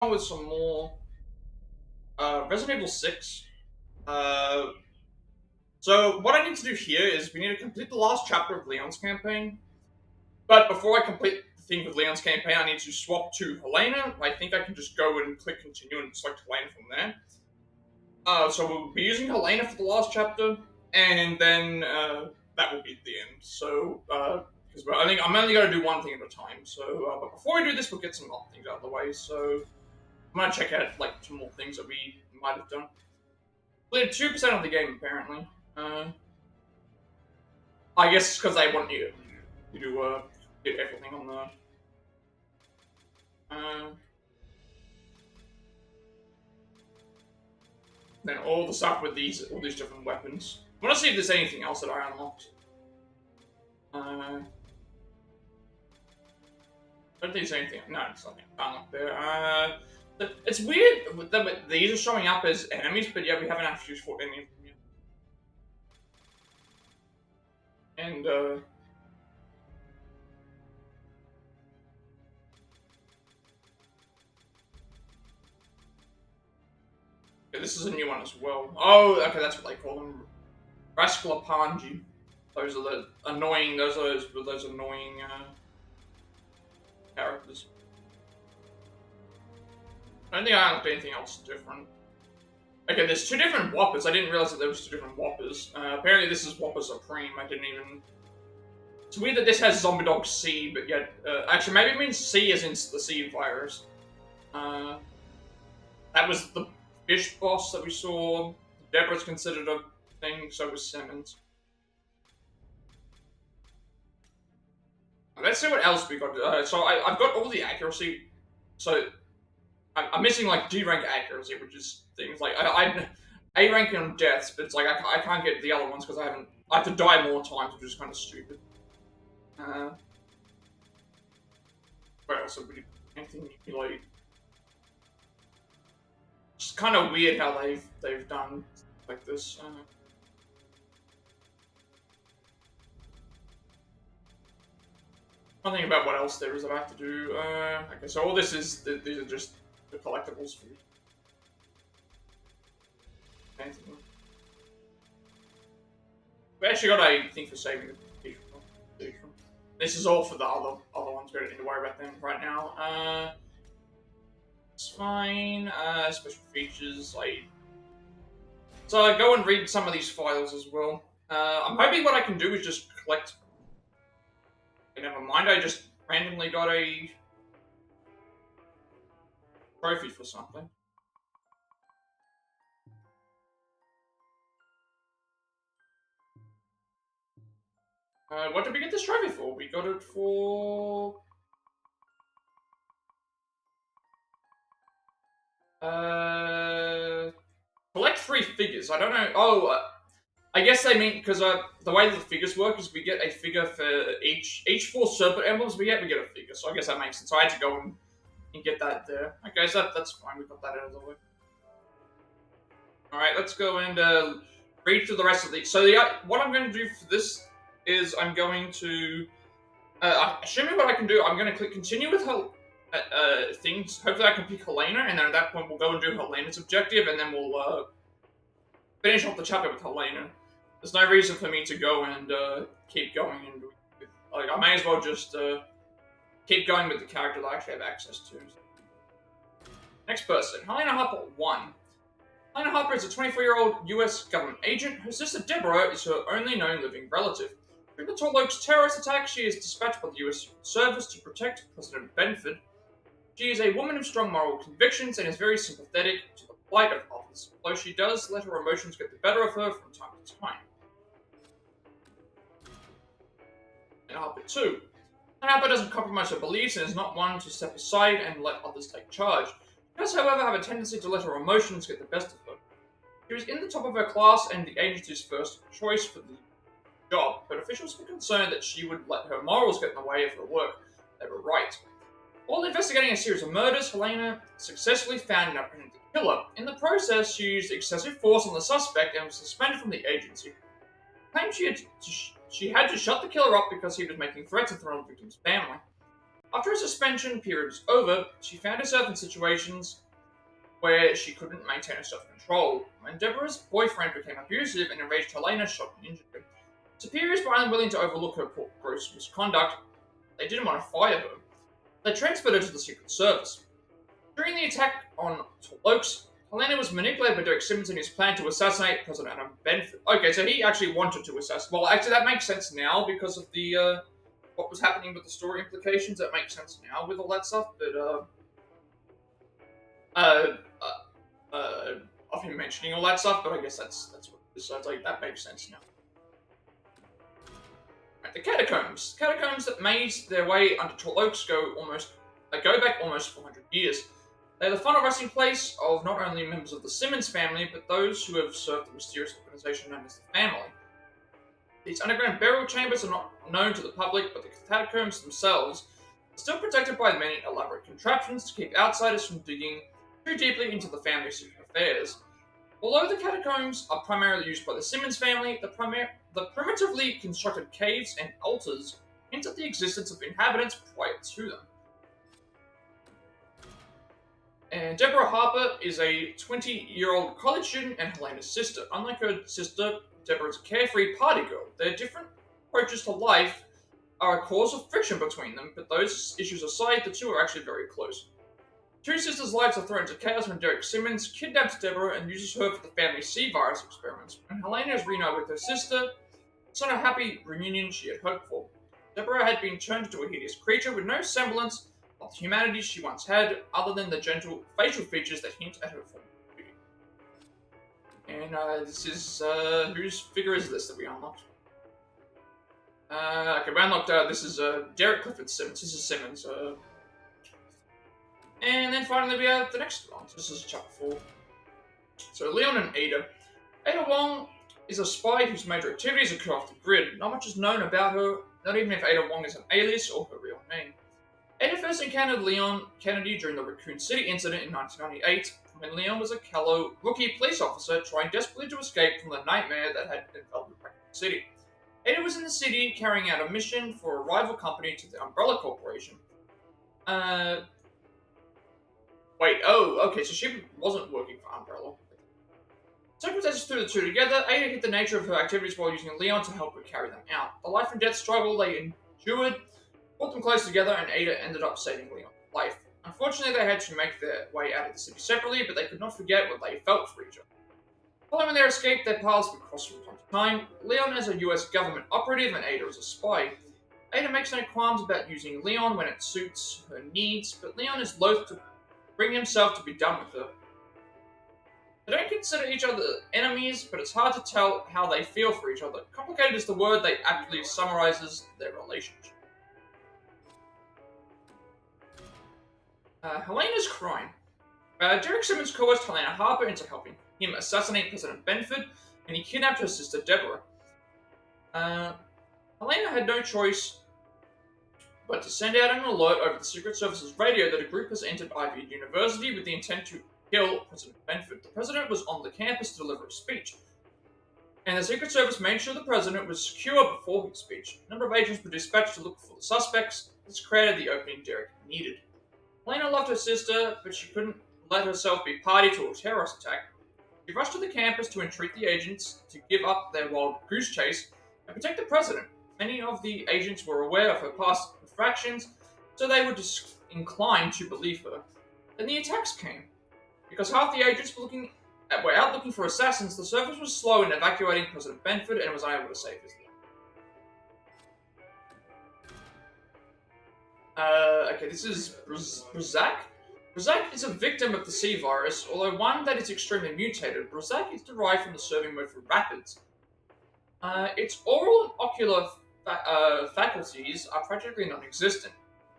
on with some more Resident Evil 6. Uh, so what I need to do here is we need to complete the last chapter of Leon's campaign. But before I complete the thing with Leon's campaign, I need to swap to Helena. I think I can just go and click continue and select Helena from there. So we'll be using Helena for the last chapter, and then that will be the end. So, because I think I'm only going to do one thing at a time. So, but before we do this, we'll get some other things out of the way. So, I'm gonna check out like some more things that we might have done. Played 2% of the game apparently. I guess because I want you to get everything on the. Then all the stuff with all these different weapons. I want to see if there's anything else that I unlocked. I don't think there's anything. No, there's nothing unlocked there. It's weird that these are showing up as enemies, but yeah, we haven't actually fought any of them yet. And yeah, this is a new one as well. Oh, okay, that's what they call them. Rascalapanji. Those are the annoying. Those annoying characters. I don't think I unlocked anything else different. Okay, there's two different Whoppers. I didn't realize that there was two different Whoppers. Apparently, this is Whopper Supreme. I didn't even. It's weird that this has Zombie Dog C, but yet actually maybe it means C as in the C virus. That was the fish boss that we saw. Deborah's considered a thing, so was Simmons. Let's see what else we got. So I've got all the accuracy. So I'm missing like D rank accuracy, which is things like I'm A rank on deaths, but it's like I can't get the other ones because I have to die more times, which is kind of stupid. What else have we anything like? It's kind of weird how they've done like this. One thing about what else there is that I have to do. Okay, so all this is these are just the collectibles for anything. We actually got a thing for saving the This is all for the other ones. We don't need to worry about them right now. It's fine. Special features like. So I go and read some of these files as well. I'm hoping what I can do is just collect. Never mind. I just randomly got a trophy for something. What did we get this trophy for? We got it for... collect 3 figures. I don't know. Oh, I guess they mean, because the way the figures work is we get a figure for each 4 Serpent Emblems we get a figure. So I guess that makes sense. So I had to go and get that there. Okay, so that's fine. We got that out of the way. Alright, let's go and read through the rest of these. So what I'm going to do for this is I'm going to... assuming what I can do, I'm going to click continue with things. Hopefully I can pick Helena, and then at that point we'll go and do Helena's objective, and then we'll finish off the chapter with Helena. There's no reason for me to go and keep going and like I may as well just keep going with the character that I actually have access to. Next person, Helena Harper 1. Helena Harper is a 24-year-old US government agent. Her sister Deborah is her only known living relative. During the Tall Oaks terrorist attack, she is dispatched by the US Service to protect President Benford. She is a woman of strong moral convictions and is very sympathetic to the plight of others, although she does let her emotions get the better of her from time to time. And Harper 2. Harper doesn't compromise her beliefs and is not one to step aside and let others take charge. She does, however, have a tendency to let her emotions get the best of her. She was in the top of her class and the agency's first choice for the job, but officials were concerned that she would let her morals get in the way of her work. They were right. While investigating a series of murders, Helena successfully found and apprehended the killer. In the process, she used excessive force on the suspect and was suspended from the agency. Claimed she had to shut the killer up because he was making threats and threatening the victim's family. After her suspension period was over, she found herself in situations where she couldn't maintain her self-control. When Deborah's boyfriend became abusive and enraged Helena, shot and injured her. Superiors were unwilling to overlook her gross misconduct. They didn't want to fire her. They transferred her to the Secret Service. During the attack on Tolokes, Helena was manipulated by Derek Simmons in his plan to assassinate President Adam Benford. Okay, so he actually wanted to assassinate. Well, actually, that makes sense now because of the what was happening with the story implications. That makes sense now with all that stuff. But uh, of him mentioning all that stuff. But I guess that's what it is. So it's like that makes sense now. Right, the catacombs. Catacombs that made their way under Tall Oaks go back almost 400 years. They're the final resting place of not only members of the Simmons family, but those who have served the mysterious organization known as the Family. These underground burial chambers are not known to the public, but the catacombs themselves are still protected by many elaborate contraptions to keep outsiders from digging too deeply into the family's secret affairs. Although the catacombs are primarily used by the Simmons family, the primitively constructed caves and altars hint at the existence of inhabitants prior to them. And Deborah Harper is a 20-year-old college student and Helena's sister. Unlike her sister, Deborah is a carefree party girl. Their different approaches to life are a cause of friction between them, but those issues aside, the two are actually very close. Two sisters' lives are thrown into chaos when Derek Simmons kidnaps Deborah and uses her for the family's C-virus experiments. When Helena is reunited with her sister, it's not a happy reunion she had hoped for. Deborah had been turned into a hideous creature with no semblance of the humanity she once had, other than the gentle facial features that hint at her former beauty. And this is whose figure is this that we unlocked? Okay, we unlocked. This is Derek Clifford Simmons. This is Simmons. And then finally we have the next one. This is chapter 4. So Leon and Ada. Ada Wong is a spy whose major activities occur off the grid. Not much is known about her, not even if Ada Wong is an alias or her real name. Ada first encountered Leon Kennedy during the Raccoon City incident in 1998, when Leon was a callow rookie police officer trying desperately to escape from the nightmare that had enveloped Raccoon City. Ada was in the city carrying out a mission for a rival company to the Umbrella Corporation. Okay, so she wasn't working for Umbrella. Circumstances threw the two together. Ada hid the nature of her activities while using Leon to help her carry them out. The life and death struggle they endured brought them close together, and Ada ended up saving Leon's life. Unfortunately, they had to make their way out of the city separately, but they could not forget what they felt for each other. Following their escape, their paths would cross from time to time. Leon as a US government operative and Ada as a spy. Ada makes no qualms about using Leon when it suits her needs, but Leon is loath to bring himself to be done with her. They don't consider each other enemies, but it's hard to tell how they feel for each other. Complicated is the word that aptly summarizes their relationship. Helena's crime. Derek Simmons coerced Helena Harper into helping him assassinate President Benford, and he kidnapped her sister Deborah. Helena had no choice but to send out an alert over the Secret Service's radio that a group has entered Ivy University with the intent to kill President Benford. The president was on the campus to deliver a speech, and the Secret Service made sure the president was secure before his speech. A number of agents were dispatched to look for the suspects. This created the opening Derek needed. Helena loved her sister, but she couldn't let herself be party to a terrorist attack. She rushed to the campus to entreat the agents to give up their wild goose chase and protect the president. Many of the agents were aware of her past infractions, so they were inclined to believe her. Then the attacks came. Because half the agents were out looking for assassins, the service was slow in evacuating President Benford and was unable to save his life. Okay, this is Brzak. Brzak is a victim of the C-virus, although one that is extremely mutated. Brzak is derived from the Serbian word for rapids. Its oral and ocular faculties are practically non-existent,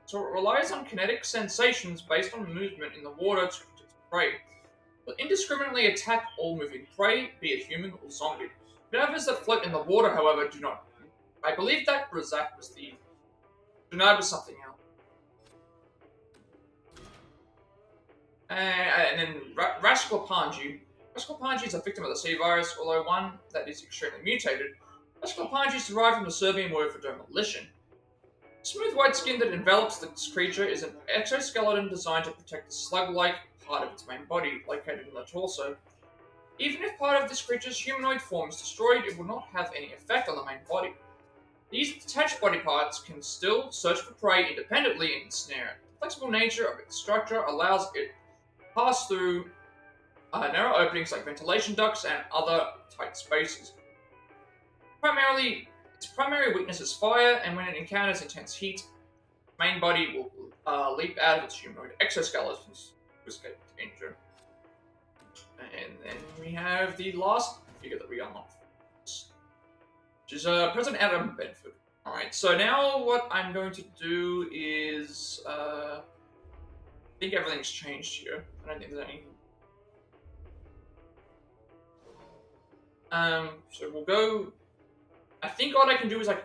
so it relies on kinetic sensations based on movement in the water to protect its prey. It will indiscriminately attack all moving prey, be it human or zombie. Cadavers that float in the water, however, do not. I believe that Brzak was the... Junard was something else. And then Rascalpanji. Rascalpanji is a victim of the C-virus, although one that is extremely mutated. Rascalpanji is derived from the Serbian word for demolition. Smooth white skin that envelops this creature is an exoskeleton designed to protect the slug-like part of its main body, located in the torso. Even if part of this creature's humanoid form is destroyed, it will not have any effect on the main body. These detached body parts can still search for prey independently and ensnare it. The flexible nature of its structure allows it to pass through narrow openings like ventilation ducts and other tight spaces. Its primary weakness is fire, and when it encounters intense heat, its main body will leap out of its humanoid exoskeletons to escape danger. And then we have the last figure that we unlocked, which is President Adam Bedford. Alright, so now what I'm going to do is, I think everything's changed here. I don't think there's any. So we'll go. I think what I can do is I'll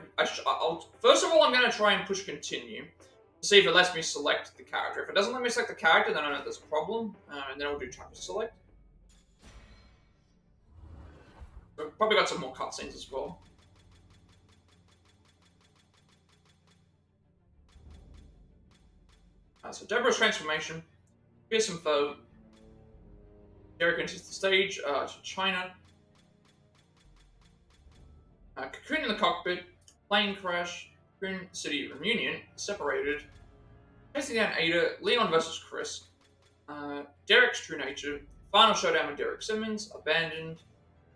first of all, I'm going to try and push continue to see if it lets me select the character. If it doesn't let me select the character, then I know there's a problem, and then I'll do chapter select. So we've probably got some more cutscenes as well. So Deborah's transformation, fearsome foe. Derek enters the stage to China. Cocoon in the cockpit, plane crash, Cocoon City reunion, separated, chasing down Ada, Leon versus Chris, Derek's true nature, final showdown with Derek Simmons, abandoned,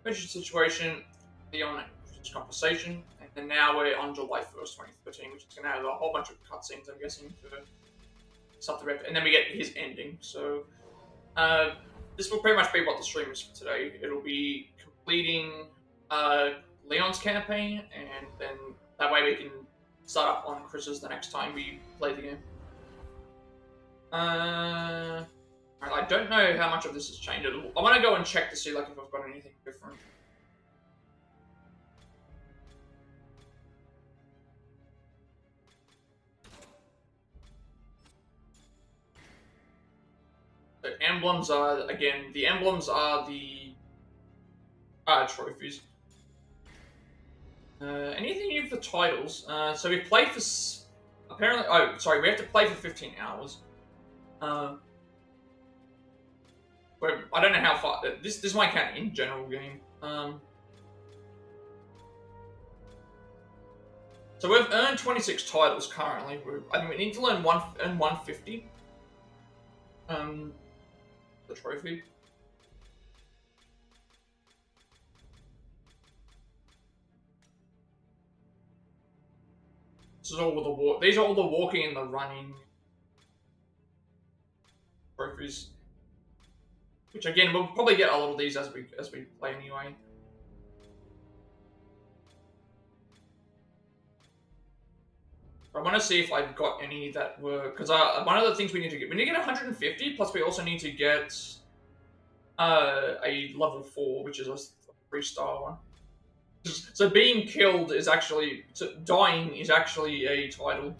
emergency situation, Leon and Chris's conversation, and then now we're on July 1st, 2013, which is going to have a whole bunch of cutscenes, I'm guessing, for something, and then we get his ending. So this will pretty much be what the stream is for today. It'll be completing Leon's campaign, and then that way we can start up on Chris's the next time we play the game. I don't know how much of this has changed. I want to go and check to see like if I've got anything different. The emblems are, again, the trophies. Anything new for titles? So we played for, apparently, oh, sorry, we have to play for 15 hours. Where, I don't know how far, this might count in general game. So we've earned 26 titles currently. I think we need to earn 150. The trophy. This is all these are all the walking and the running trophies. Which again, we'll probably get a lot of these as we play anyway. I want to see if I've got any that were, because one of the things we need to get 150, plus we also need to get a level 4, which is a 3-star one. So being killed is actually, dying is actually a title.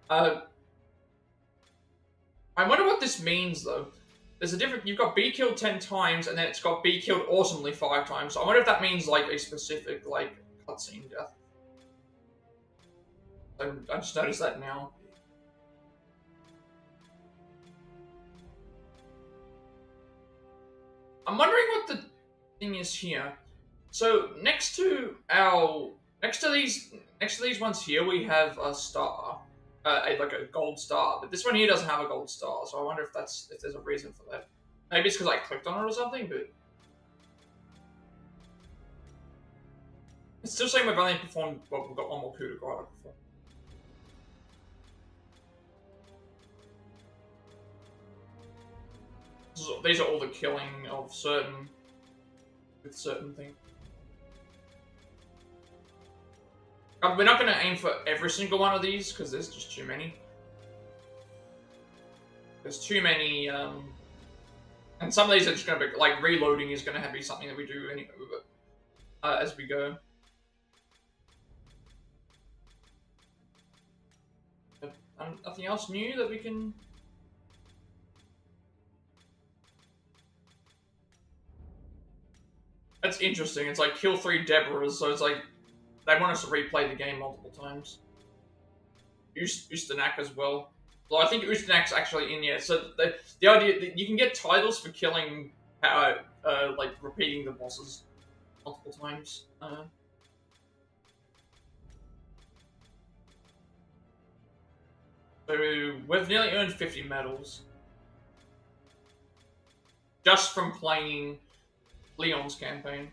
I wonder what this means though. There's a different, you've got be killed 10 times, and then it's got be killed awesomely 5 times. So I wonder if that means like a specific like cutscene death. I just noticed that now. I'm wondering what the thing is here. So next to these ones here, we have a star, like a gold star. But this one here doesn't have a gold star, so I wonder if there's a reason for that. Maybe it's because I clicked on it or something. But it's still saying we've only performed. Well, we've got one more coup de grace to perform. These are all the killing of certain things. We're not going to aim for every single one of these because there's just too many. There's too many, and some of these are just going to be like reloading is going to be something that we do anyway, as we go. Nothing else new that we can. That's interesting. It's like kill 3 Deborahs, so it's like they want us to replay the game multiple times. Ustanak as well. Well, I think Ustanak's actually in here. So the idea that you can get titles for killing, like repeating the bosses multiple times. So we've nearly earned 50 medals just from playing Leon's campaign.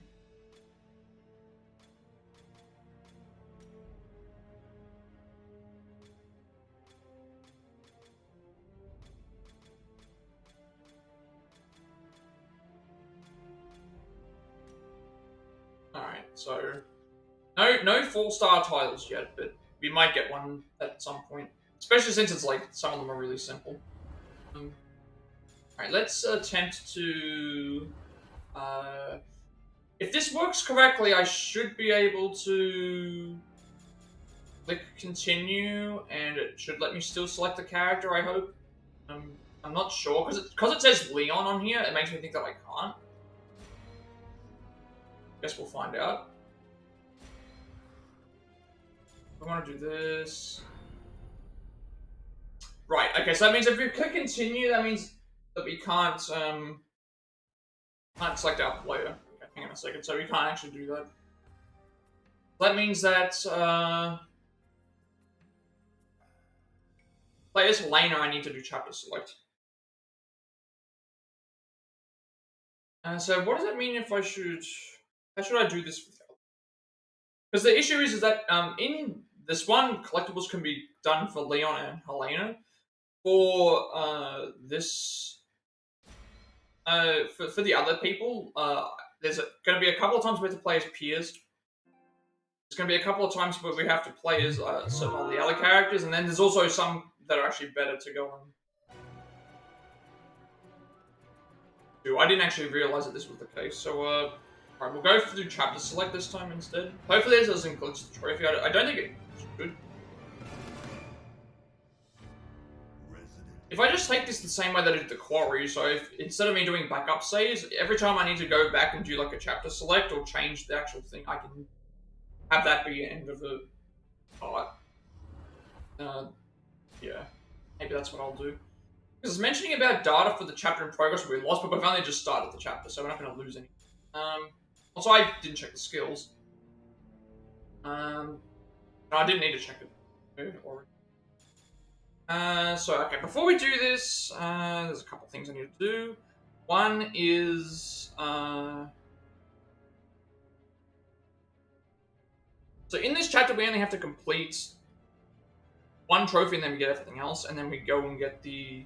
Alright, so no 4-star titles yet, but we might get one at some point. Especially since it's like some of them are really simple. Alright, let's attempt to if this works correctly, I should be able to click continue, and it should let me still select the character, I hope. I'm not sure, because it says Leon on here, it makes me think that I can't. Guess we'll find out. I want to do this. Right, okay, so that means if we click continue, that means that we can't select our player. Okay, hang on a second, so we can't actually do that. That means that, players Helena, I need to do chapter select. So what does that mean if I should... How should I do this? Because the issue is that in this one, collectibles can be done for Leon and Helena. For this... for the other people, there's going to be a couple of times we have to play as peers. There's going to be a couple of times where we have to play as some of the other characters, and then there's also some that are actually better to go on. I didn't actually realize that this was the case, so alright, we'll go through chapter select this time instead. Hopefully this doesn't glitch the trophy. I don't think it should. If I just take this the same way that I did the quarry, so if instead of me doing backup saves, every time I need to go back and do like a chapter select or change the actual thing, I can have that be the end of the part. Yeah, maybe that's what I'll do. Because it's mentioning about data for the chapter in progress we lost, but we've only just started the chapter, so we're not going to lose any. Also, I didn't check the skills. No, I didn't need to check it. So, okay, before we do this, there's a couple things I need to do. One is, so in this chapter, we only have to complete one trophy and then we get everything else, and then we go and get the,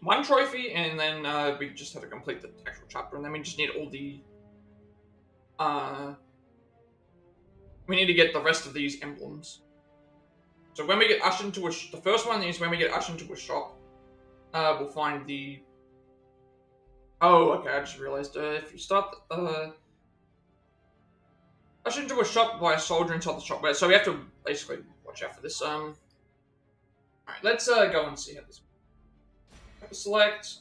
one trophy, and then we just have to complete the actual chapter, and then we just need all the, we need to get the rest of these emblems. So when we get ushered into the first one is when we get ushered into a shop, we'll find the, oh, okay, I just realized, if you start, ushered into a shop by a soldier inside the shop, so we have to basically watch out for this, alright, let's go and see how this works. Select,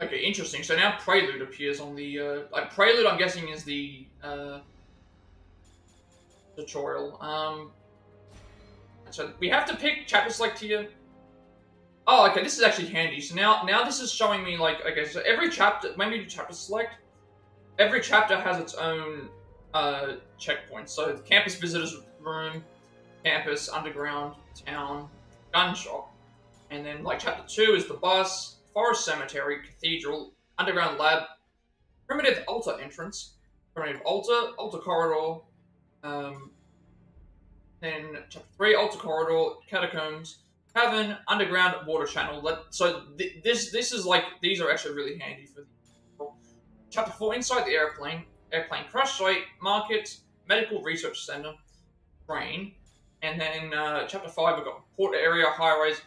okay, interesting, so now Prelude appears on the, like, Prelude I'm guessing is the, tutorial, so we have to pick chapter select here. Oh, okay, this is actually handy, so now this is showing me, like, okay, so every chapter, when we do chapter select, every chapter has its own, checkpoints, so the campus visitors room, campus, underground, town, gun shop, and then, like, chapter 2 is the bus, forest cemetery, cathedral, underground lab, primitive altar entrance, primitive altar corridor, then chapter 3, altar corridor, catacombs, cavern, underground water channel. So this is like, these are actually really handy for the chapter 4, inside the airplane crash site, market, medical research center, train, and then chapter 5 we've got port area, high-rise.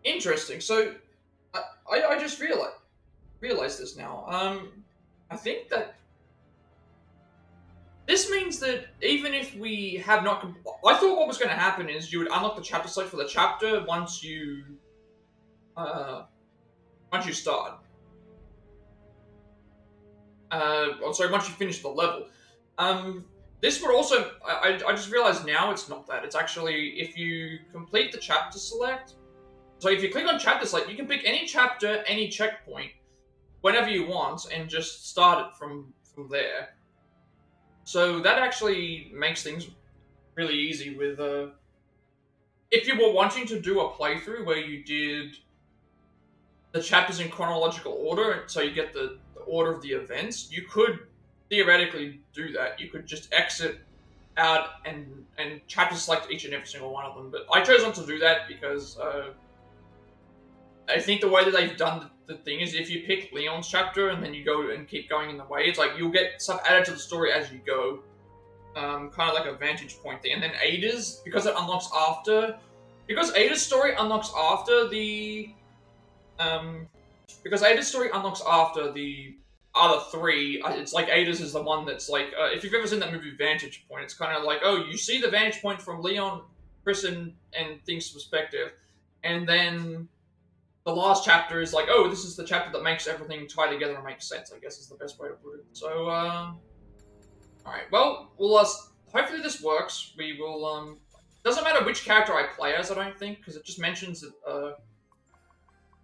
Interesting. So I just realized this now. I think that this means that even if we have not, I thought what was going to happen is you would unlock the chapter select for the chapter once you start. sorry, once you finish the level. This would also, I just realized now it's not that. It's actually, if you complete the chapter select, so if you click on chapter select, you can pick any chapter, any checkpoint, whenever you want, and just start it from there. So that actually makes things really easy with, if you were wanting to do a playthrough where you did the chapters in chronological order, so you get the order of the events, you could theoretically do that. You could just exit out and chapter select each and every single one of them. But I chose not to do that because I think the way that they've done the thing is if you pick Leon's chapter and then you go and keep going in the way, it's like you'll get stuff added to the story as you go. Kind of like a vantage point thing. And then Ada's, because it unlocks after... Because Ada's story unlocks after the... because Ada's story unlocks after the other three, it's like Ada's is the one that's like... if you've ever seen that movie Vantage Point, it's kind of like, oh, you see the vantage point from Leon, Chris, and things perspective. And then the last chapter is like, oh, this is the chapter that makes everything tie together and make sense, I guess is the best way to put it. So, alright, well, hopefully this works. We will, doesn't matter which character I play as, I don't think, because it just mentions that,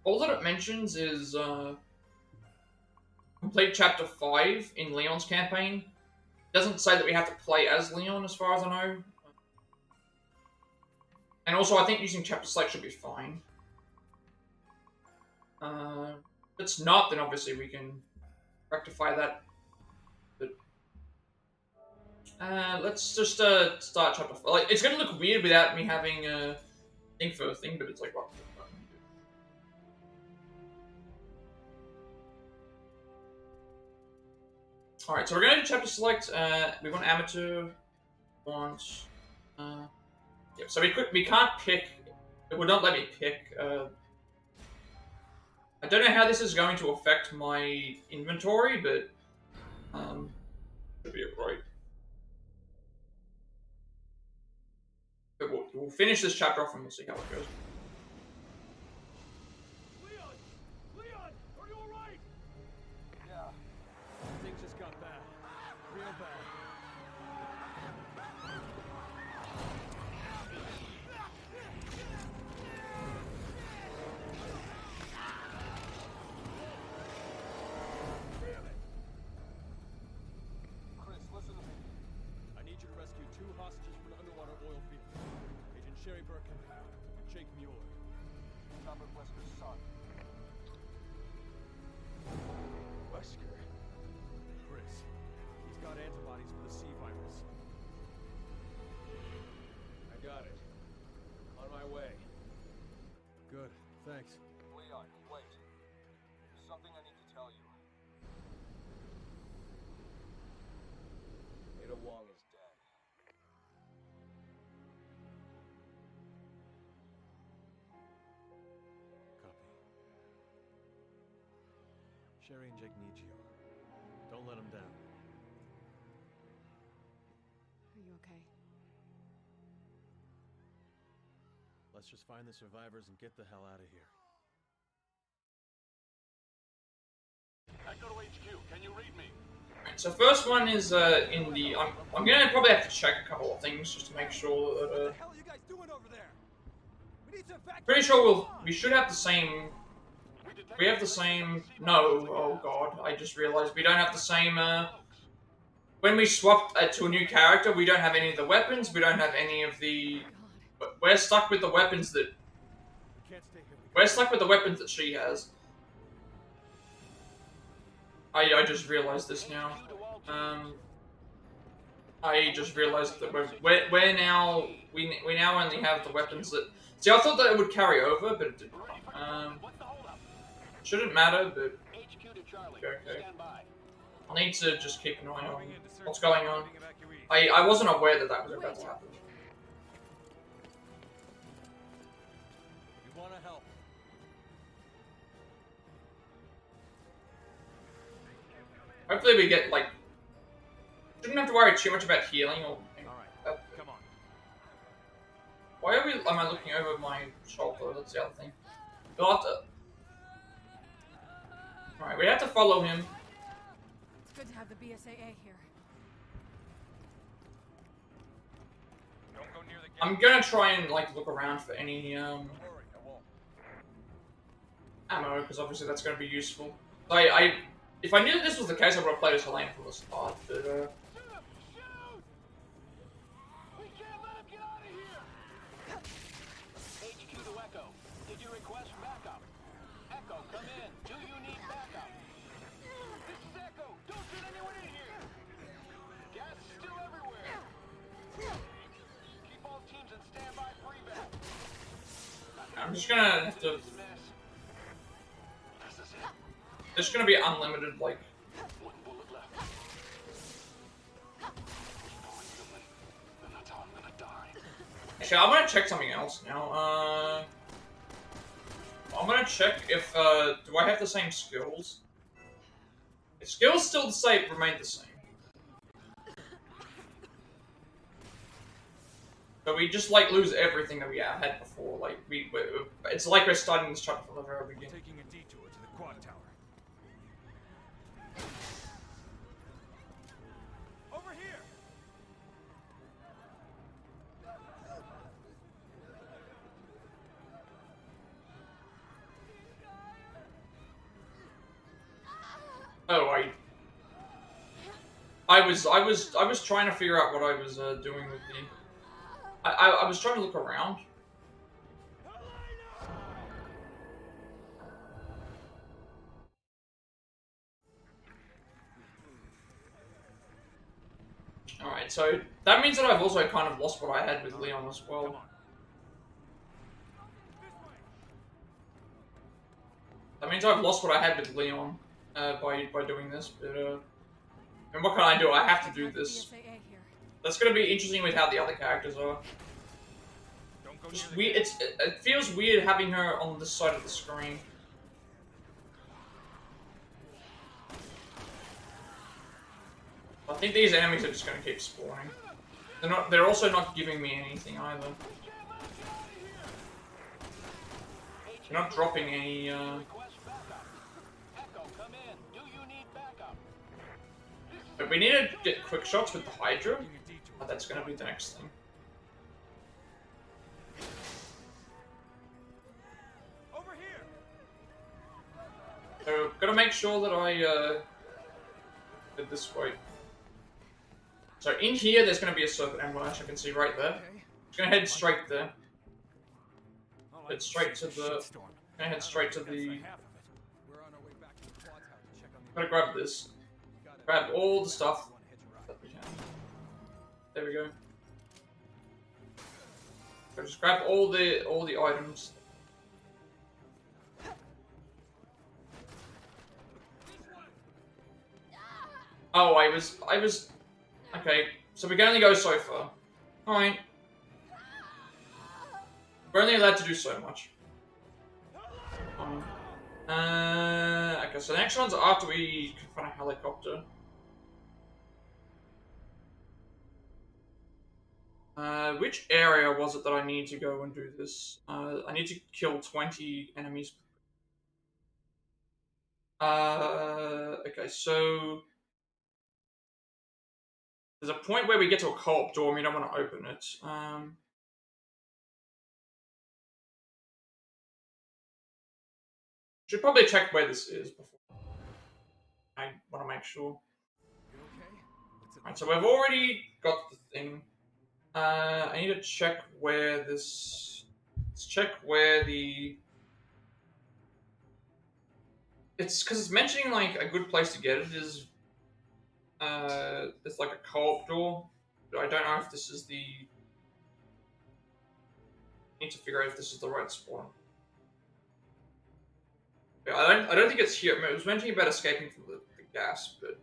all that it mentions is, complete chapter 5 in Leon's campaign. It doesn't say that we have to play as Leon, as far as I know. And also, I think using chapter select should be fine. If it's not, then obviously we can rectify that. But let's just start chapter 4. Like, it's gonna look weird without me having a thing for a thing, but it's like, what? Alright, so we're gonna do chapter select. We want amateur. Want. Yeah, so we can't pick. It would not let me pick. I don't know how this is going to affect my inventory, but should be alright. But we'll finish this chapter off and we'll see how it goes. Leon, are you alright? Yeah, things just got bad, real bad. Hostages from an underwater oil field. Agent Sherry Birkin and Jake Mueller. Robert Wesker's son. Wesker? Chris. He's got antibodies for the C virus. I got it. On my way. Good. Thanks. Leon, wait. There's something I need to tell you. Ada Wong is dead. Sherry and Jake need you. Don't let them down. Are you okay? Let's just find the survivors and get the hell out of here. Echo to HQ, can you read me? Right, so first one is in the... I'm gonna probably have to check a couple of things just to make sure that... What the hell are you guys doing over there? We need to evacuate. Pretty sure we should have the same... We have the same... No, oh god, I just realized we don't have the same, when we swap to a new character, we don't have any of the weapons, we don't have any of the... We're stuck with the weapons that... We're stuck with the weapons that she has. I just realized this now. I just realized that we're now... We now only have the weapons that... See, I thought that it would carry over, but it didn't. Shouldn't matter, but... Okay. I need to just keep an eye on what's going on. I wasn't aware that that was about to happen. We want to help. Hopefully we get, like... Shouldn't have to worry too much about healing or... Alright, come on. Why am I looking over my shoulder? That's the other thing. We'll have to... Alright, we have to follow him. It's good to have the BSAA here. Don't go near the gate. I'm gonna try and like look around for any Don't worry, I won't. ammo, because obviously that's gonna be useful. If I knew that this was the case, I would have played as Helena from the start, but Shoot! Shoot! We can't let him get out of here! HQ to Echo. Did you request backup? Echo, come in. Do you need backup? This is Echo. Don't get anyone in here. Gas is still everywhere. Keep all teams in standby for evac. I'm just gonna have to. This mess. This is it. There's gonna be unlimited like. One bullet left. Pulling human. Then that's how I'm gonna die. Actually, I'm gonna check something else now. I'm gonna check if do I have the same skills? If skills still the same, remain the same. But we just like lose everything that we had before. Like it's like we're starting this chapter from the very beginning. Taking a detour to the quad tower. Over here. Oh, I was trying to figure out what I was doing with the. I was trying to look around. Alright, so that means that I've also kind of lost what I had with Leon as Come well. on. That means I've lost what I had with Leon by doing this, but and what can I do? I have to do Have the this. BSAA here. That's gonna be interesting with how the other characters are. Don't go Just near the weird. It feels weird having her on this side of the screen. I think these enemies are just gonna keep spawning. They're also not giving me anything either. They're not dropping any. Request backup. Echo, come in. Do you need backup? But we need to get quick shots with the Hydra. Taking a detour. Oh, that's gonna be the next thing. Over here. So gotta make sure that I did this way. So in here, there's gonna be a Serpent Emblem, I can see right there. Okay. Just gonna head straight there. I like Head straight to this the. shitstorm. Gonna head straight to That's the. half of it. We're on our way back to the quad tower to check on the Gotta grab this. Grab all the stuff that we can. There we go. So just grab all the items. Oh, I was. Okay, so we can only go so far. Alright. We're only allowed to do so much. Okay, so the next one's after we confront a helicopter. Which area was it that I need to go and do this? I need to kill 20 enemies. Okay, so there's a point where we get to a co-op door and we don't want to open it. Should probably check where this is before. I want to make sure. You okay? What's it Alright, so we've already got the thing. I need to check where this. Let's check where the. It's because it's mentioning like a good place to get it is. It's like a co-op door, but I don't know if this is the. I need to figure out if this is the right spawn. Yeah, I don't think it's here. I mean, it was mentioning about escaping from the gas, but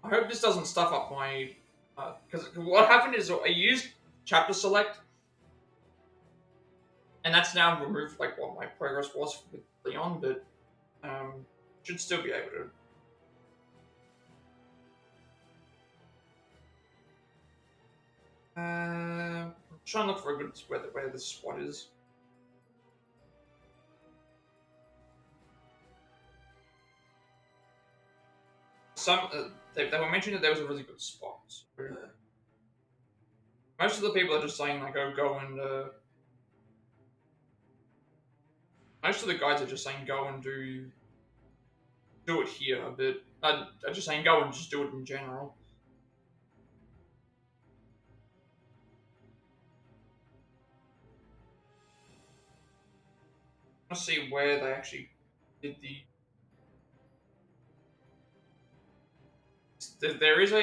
I hope this doesn't stuff up my. Because what happened is I used chapter select, and that's now removed like what my progress was with Leon, but should still be able to. I'm trying to look for a good where this spot is. they were mentioning that there was a really good spot. So most of the people are just saying like, oh, go and. Most of the guys are just saying go and do it here, but I'm just saying go and just do it in general. I want to see where they actually did the. There is a. I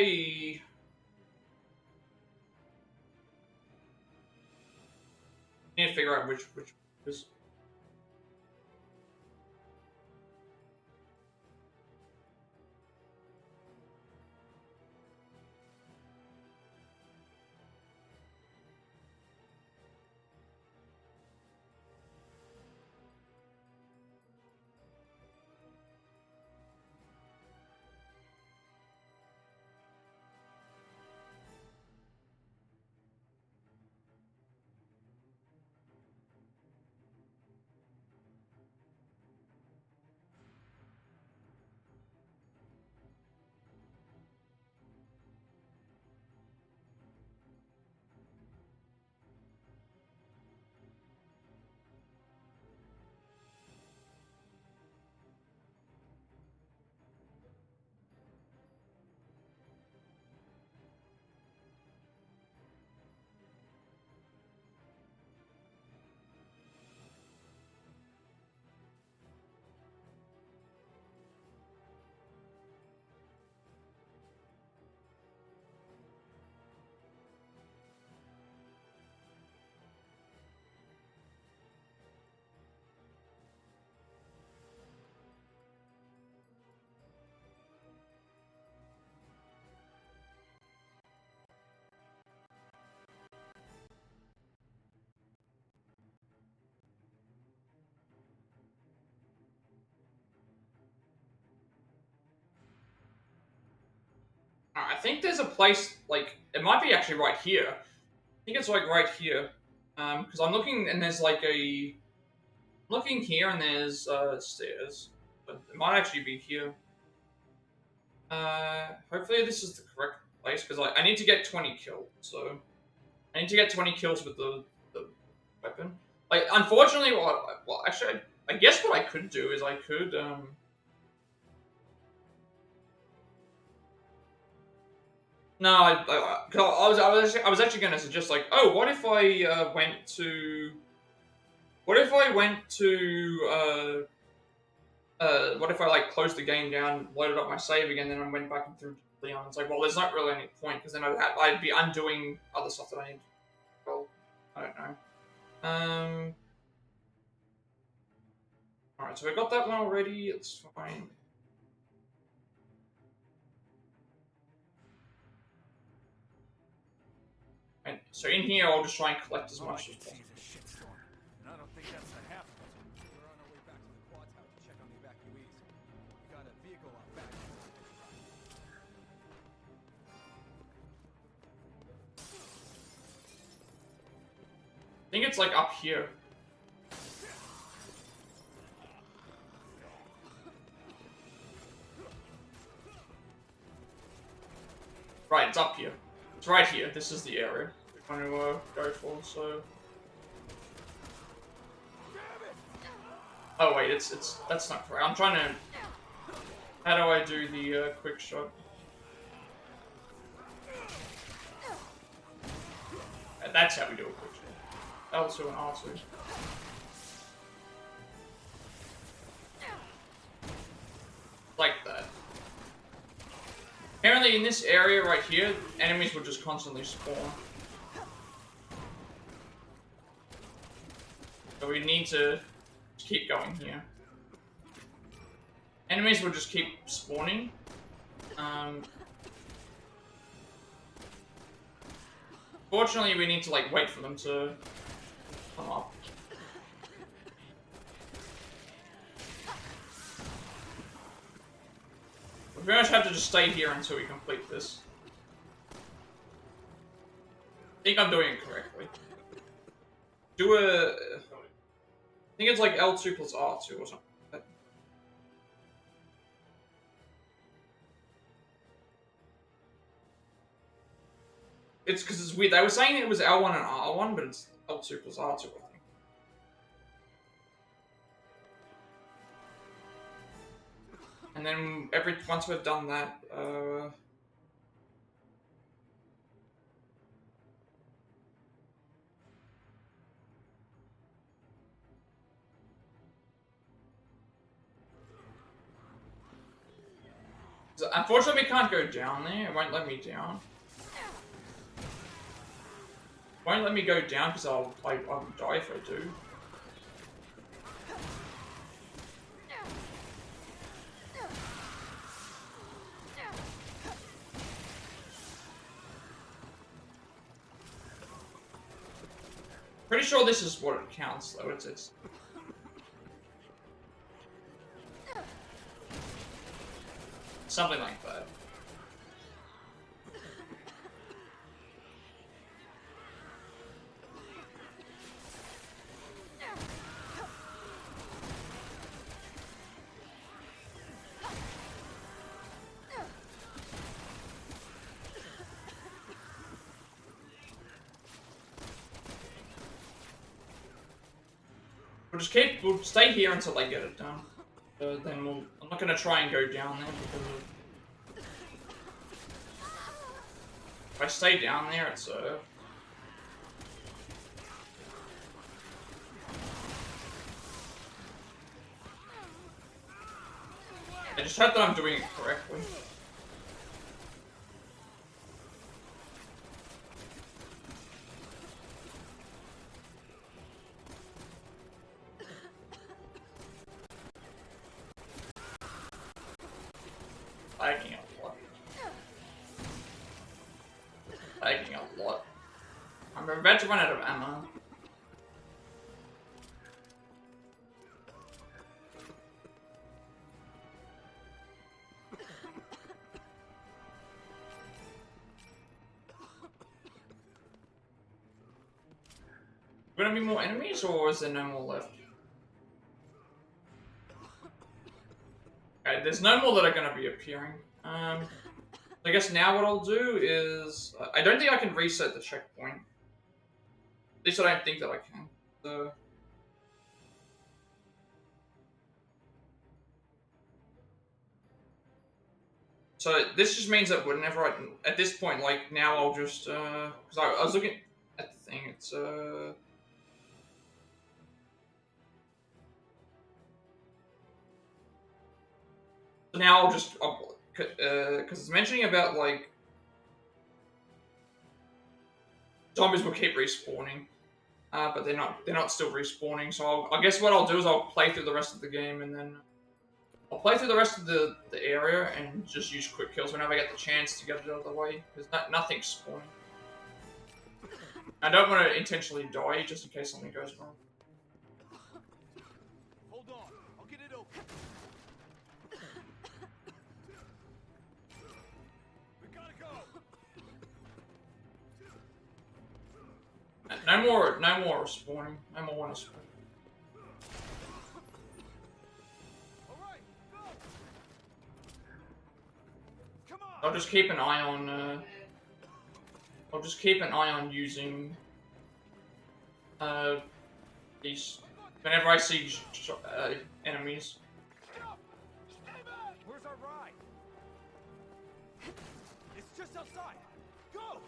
need to figure out which is. I think there's a place like it might be actually right here. I think it's like right here, because I'm looking and there's like a. Looking here and there's stairs, but it might actually be here. Hopefully this is the correct place because I need to get 20 kills. So I need to get 20 kills with the weapon. Like unfortunately, well actually I guess what I could do is I could No, I was actually going to suggest like, oh, what if I went to what if I like closed the game down, loaded up my save again, then I went back and threw Leon? It's like, well, there's not really any point because then I'd be undoing other stuff that I need. Well, I don't know. All right, so we got that one already. It's fine. And so in here, I'll just try and collect as much as possible. I don't think that's gonna happen. We're on our way back to the quad tower to check on the evacuees. We got a vehicle out back. I think it's like up here. Right, it's up here. It's right here. This is the area we're going to go for. So. Oh wait, that's not correct. I'm trying to. How do I do the quick shot? That's how we do a quick shot. L2 and R2. Like that. Apparently in this area right here, enemies will just constantly spawn. So we need to keep going here. Enemies will just keep spawning. Fortunately, we need to like wait for them to come up. We pretty much have to just stay here until we complete this. I think I'm doing it correctly. Do a... I think it's like L2 plus R2 or something. It's because it's weird. They were saying it was L1 and R1, but it's L2 plus R2, I think. And then once we've done that, so unfortunately we can't go down there. It won't let me down. Won't let me go down because I'll die if I do. Pretty sure this is what it counts though. It's something like that. We'll stay here until they get it done. Then I'm not gonna try and go down there because if I stay down there, it's I just hope that I'm doing it correctly. Lagging a lot. Lagging a lot. I'm about to run out of ammo. Gonna be more enemies, or is there no more left? Okay, there's no more that are gonna be appearing. I guess now what I'll do is I don't think I can reset the checkpoint. At least I don't think that I can. So this just means that whenever at this point, like now I'll just because I was looking at the thing. It's now I'll just because it's mentioning about like zombies will keep respawning, but they're not still respawning. So I guess what I'll do is I'll play through the rest of the game and then I'll play through the rest of the area and just use quick kills whenever I get the chance to get it out of the way because nothing's spawning. I don't want to intentionally die just in case something goes wrong. Hold on, I'll get it open. We gotta go. No more spawning. No more want to spawn. All right, go. Come on. I'll just keep an eye on. I'll just keep an eye on using these whenever I see enemies. Stop. Stay back. Where's our ride? It's just outside. Go.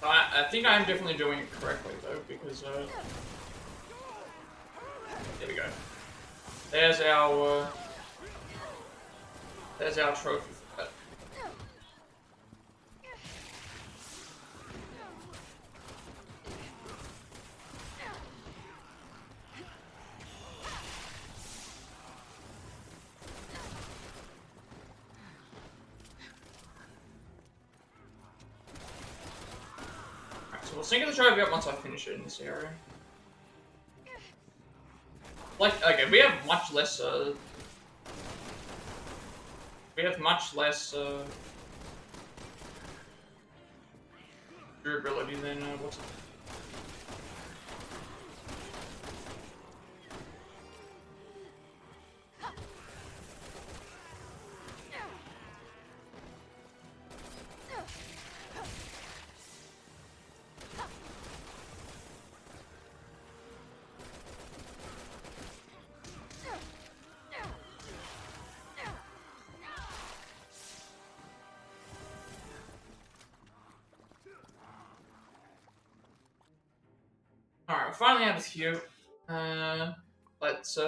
I think I am definitely doing it correctly though, because there we go. There's our trophy for that. So we'll sync the trophy up once I finish it in this area. Like, okay, we have much less, durability than, what's it? we're finally out of here. Let's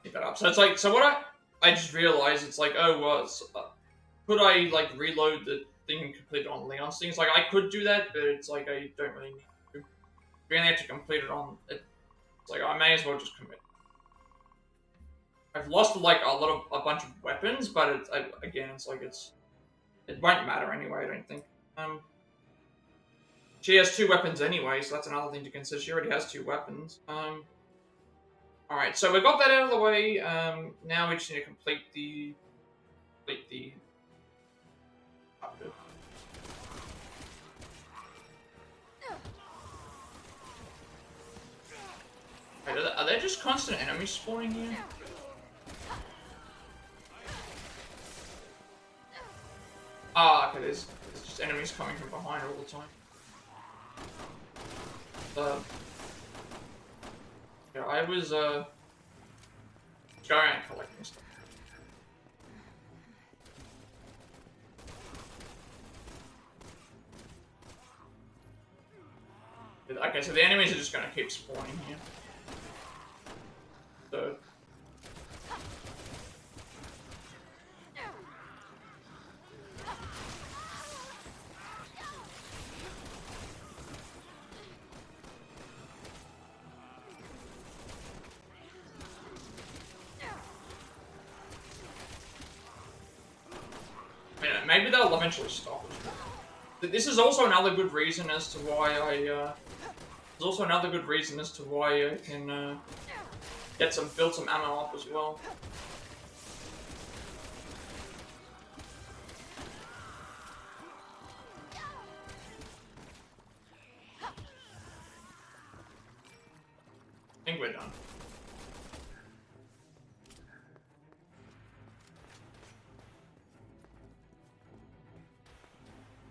keep it up. So it's like, so what I just realized, it's like, oh well, could I like reload the thing and complete it on Leon's things? Like I could do that, but it's like I don't really need to. We only have to complete it on it. It's like I may as well just commit. I've lost like a bunch of weapons, but again, it's like it won't matter anyway. I don't think. She has 2 weapons anyway, so that's another thing to consider. She already has 2 weapons. Alright, so we got that out of the way. Now we just need to complete the Wait, are there just constant enemies spawning here? Ah, okay, there's just enemies coming from behind all the time. Yeah, I was going and collecting stuff. Okay, so the enemies are just gonna keep spawning here. So maybe they'll eventually stop as well. This is also another good reason as to why I can build some ammo up as well. I think we're done.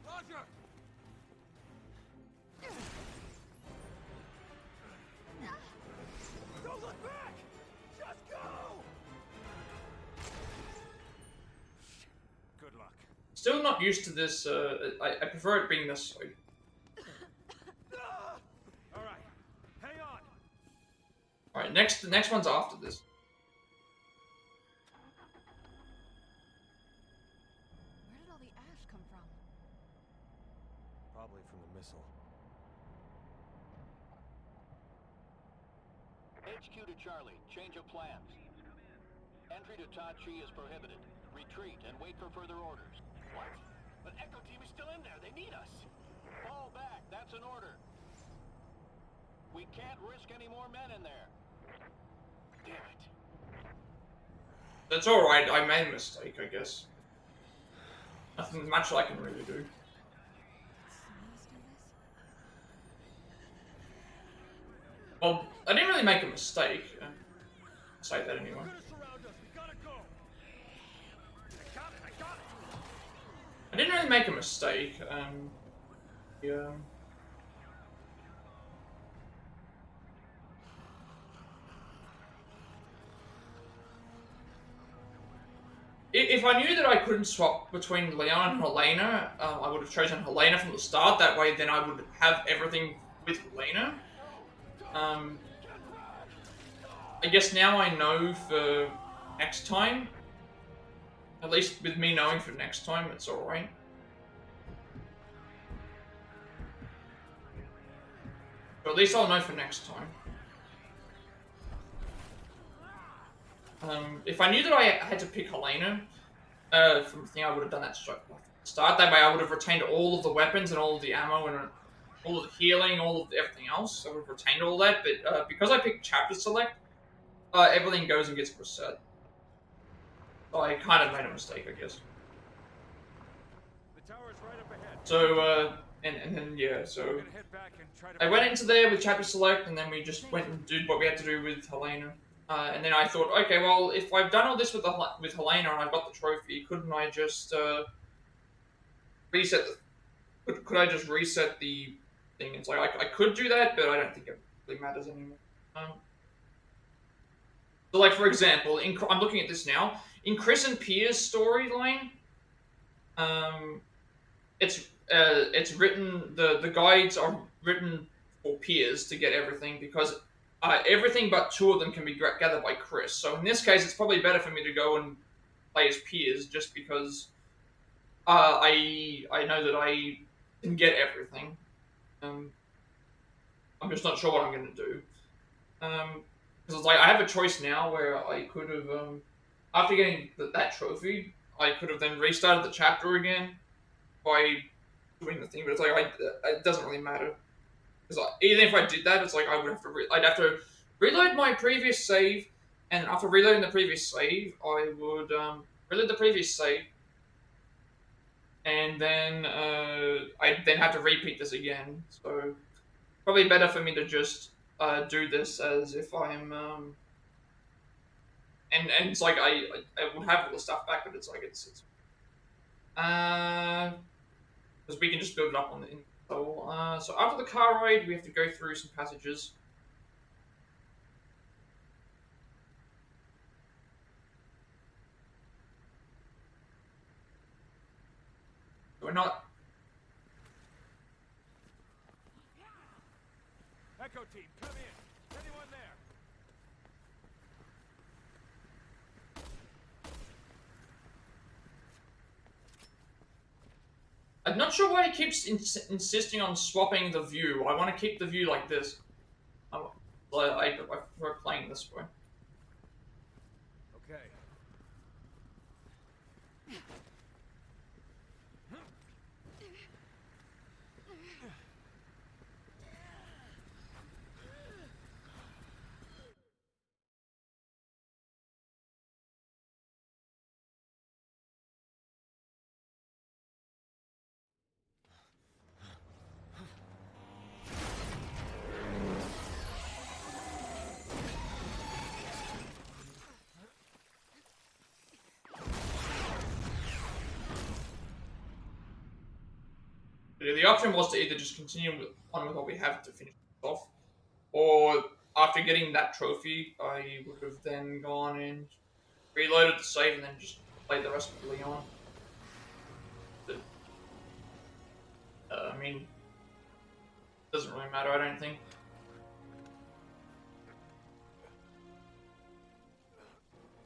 Roger! Don't look back! Just go! Good luck. Still not used to this. I prefer it being this way. All right, hang on. All right, the next one's after this. Where did all the ash come from? Probably from the missile. HQ to Charlie. Change of plans. Entry to Tachi is prohibited. Retreat and wait for further orders. What? But Echo Team is still in there. They need us. Fall back. That's an order. We can't risk any more men in there. Damn it. That's all right. I made a mistake, I guess. Nothing much I can really do. Well, I didn't really make a mistake. I'll say that anyway. They're gonna surround us. We gotta go. I got it. I didn't really make a mistake. Yeah. If I knew that I couldn't swap between Leon and Helena, I would have chosen Helena from the start. That way, then I would have everything with Helena. I guess now I know for next time. At least with me knowing for next time, it's alright. But at least I'll know for next time. If I knew that I had to pick Helena from the thing, I would have done that straight from the start. That way I would have retained all of the weapons and all of the ammo and all of the healing, all of everything else. I would have retained all that, but because I picked chapter select, everything goes and gets reset. So I kind of made a mistake, I guess. The tower's right up ahead. So, and then, yeah, so We're gonna head back and try to I went into there with chapter select, and then we just went and did what we had to do with Helena. And then I thought, okay, well, if I've done all this with Helena and I've got the trophy, couldn't I just reset the... Could I just reset the thing? It's like, I could do that, but I don't think it really matters anymore. So, like, for example, I'm looking at this now. In Chris and Pierre's storyline, it's written, the guides are written for peers to get everything, because everything but two of them can be gathered by Chris. So in this case, it's probably better for me to go and play as peers, just because I know that I can get everything. Um, I'm just not sure what I'm going to do. Because it's like I have a choice now where I could have, after getting that trophy, I could have then restarted the chapter again by doing the thing. But it's like it doesn't really matter, because even if I did that, it's like I would have to I'd have to reload my previous save, and after reloading the previous save, I would reload the previous save, and then I'd then have to repeat this again. So probably better for me to just do this as if I'm and it's like I would have all the stuff back, but it's like it's because we can just build it up on the install. So after the car ride, we have to go through some passages. We're not. Echo team, come in. Anyone there? I'm not sure why he keeps insisting on swapping the view. I want to keep the view like this. I prefer playing this way. Okay. The option was to either just continue on with what we have to finish it off, or after getting that trophy, I would have then gone and reloaded the save and then just played the rest of Leon. But, I mean, it doesn't really matter, I don't think.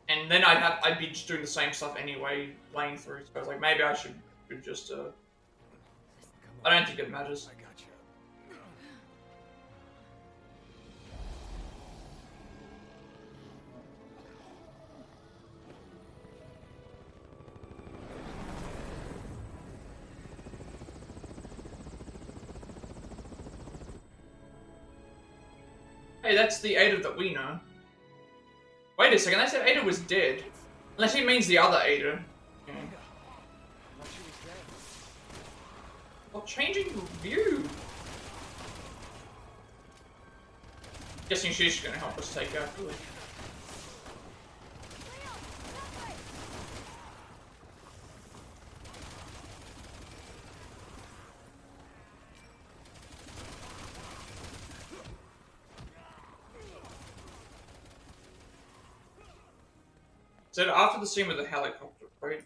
And then I'd be just doing the same stuff anyway, playing through. So I was like, maybe I should just I don't think it matters. I got you. Hey, that's the Ada that we know. Wait a second, I said Ada was dead. Unless he means the other Ada. Okay. Thought she was dead. Well, changing view. Guessing she's gonna help us take out Billy. So after the scene with the helicopter, right?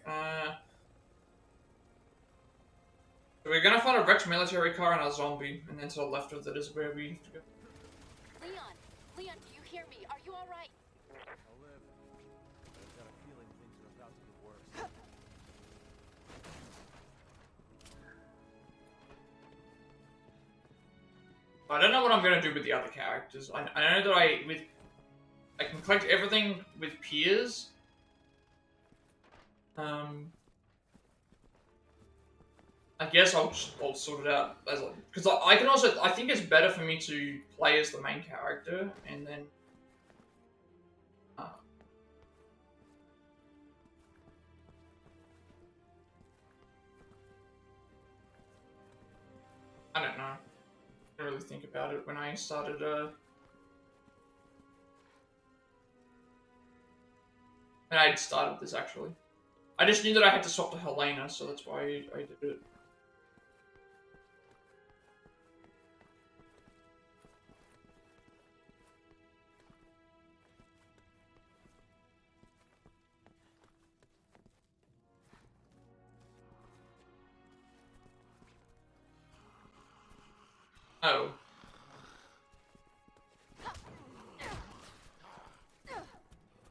So we're gonna find a wrecked military car and a zombie, and then to the left of that is where we have to go. Leon, do you hear me? Are you all right? I'll live. But I've got a feeling things are about to get worse. I don't know what I'm gonna do with the other characters. I know that I can collect everything with peers. I guess I'll sort it out as because I can also I think it's better for me to play as the main character and then I don't know. I didn't really think about it when I started when I'd started this actually. I just knew that I had to swap to Helena, so that's why I did it. Oh.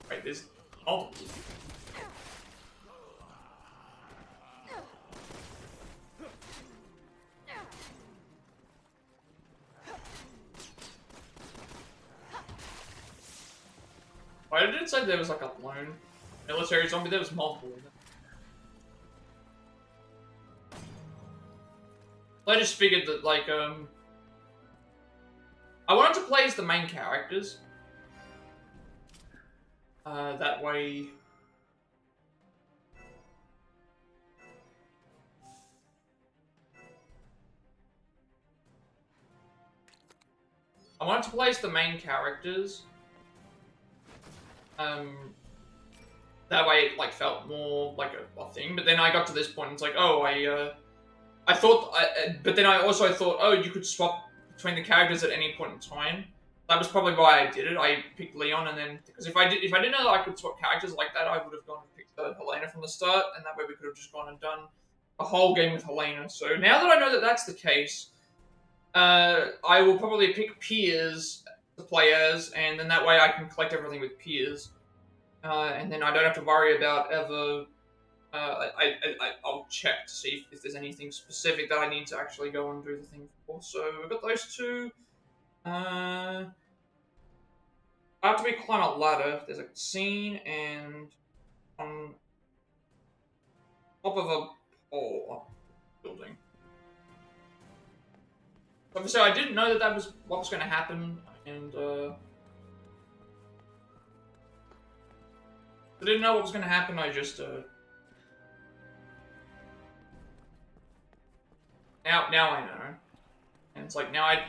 Wait, there's multiple. Why did it say there was like a lone military zombie? There was multiple. I just figured that, like, I wanted to play as the main characters. That way... I wanted to play as the main characters. That way it, like, felt more like a thing. But then I got to this point and it's like, oh, I thought... but then I also thought, oh, you could swap between the characters at any point in time. That was probably why I did it. I picked Leon, and then because if I didn't know that I could swap characters like that, I would have gone and picked Helena from the start, and that way we could have just gone and done a whole game with Helena. So now that I know that that's the case, I will probably pick Piers to play as, and then that way I can collect everything with Piers, and then I don't have to worry about ever. I'll check to see if there's anything specific that I need to actually go and do the thing for. So we've got those two. After we climb a ladder, there's a scene, and on top of a pole building. Obviously, I didn't know that that was what was going to happen, and I didn't know what was going to happen. I just now I know, and it's like now I.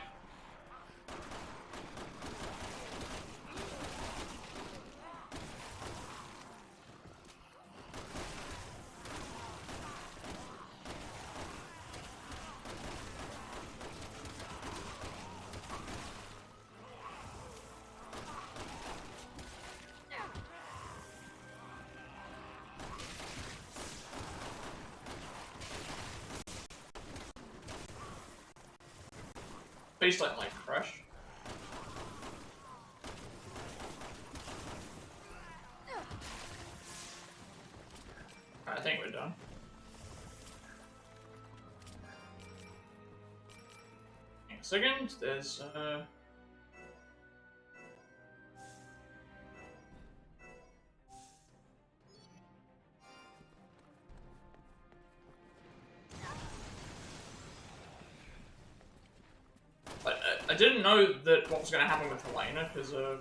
Please don't like crush. I think we're done. In a second, there's I didn't know that what was going to happen with Helena, because I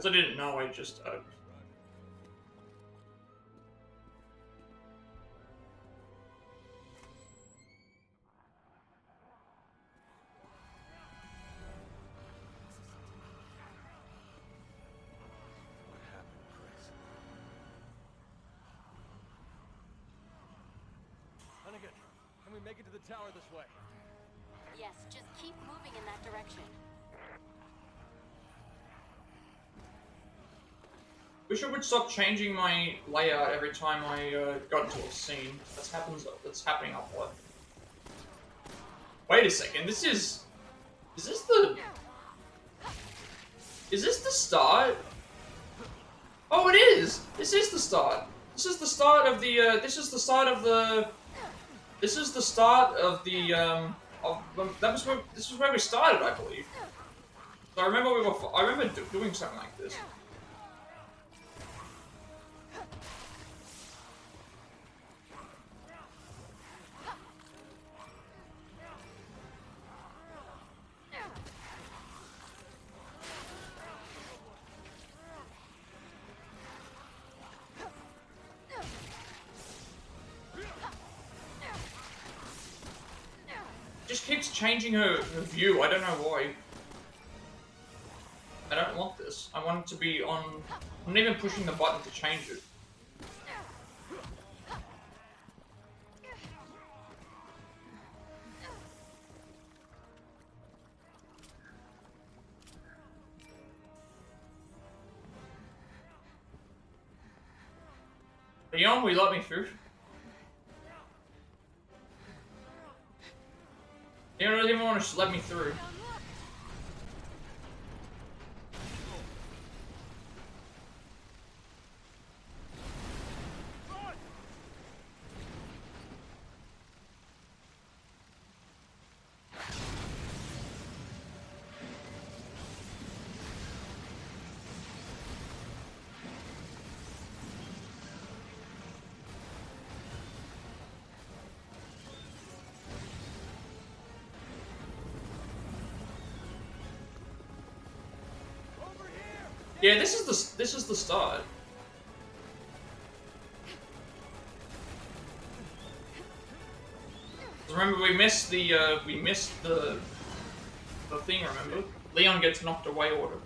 didn't know, I just Can we make it to the tower this way? Yes, just keep moving in that direction. wish I would stop changing my layout every time I got into a scene. That's happening a lot. Wait a second, is this the start? Oh, it is! This is the start. This is the start of the, this is the start of the, this was where we started, I believe. So I remember doing something like this. Just keeps changing her view. I don't know why. I don't want this. I want it to be on. I'm not even pushing the button to change it. Leon, will you let me through? You don't even want to let me through. Yeah, this is the start. Remember, we missed the thing. Remember, Leon gets knocked away or whatever.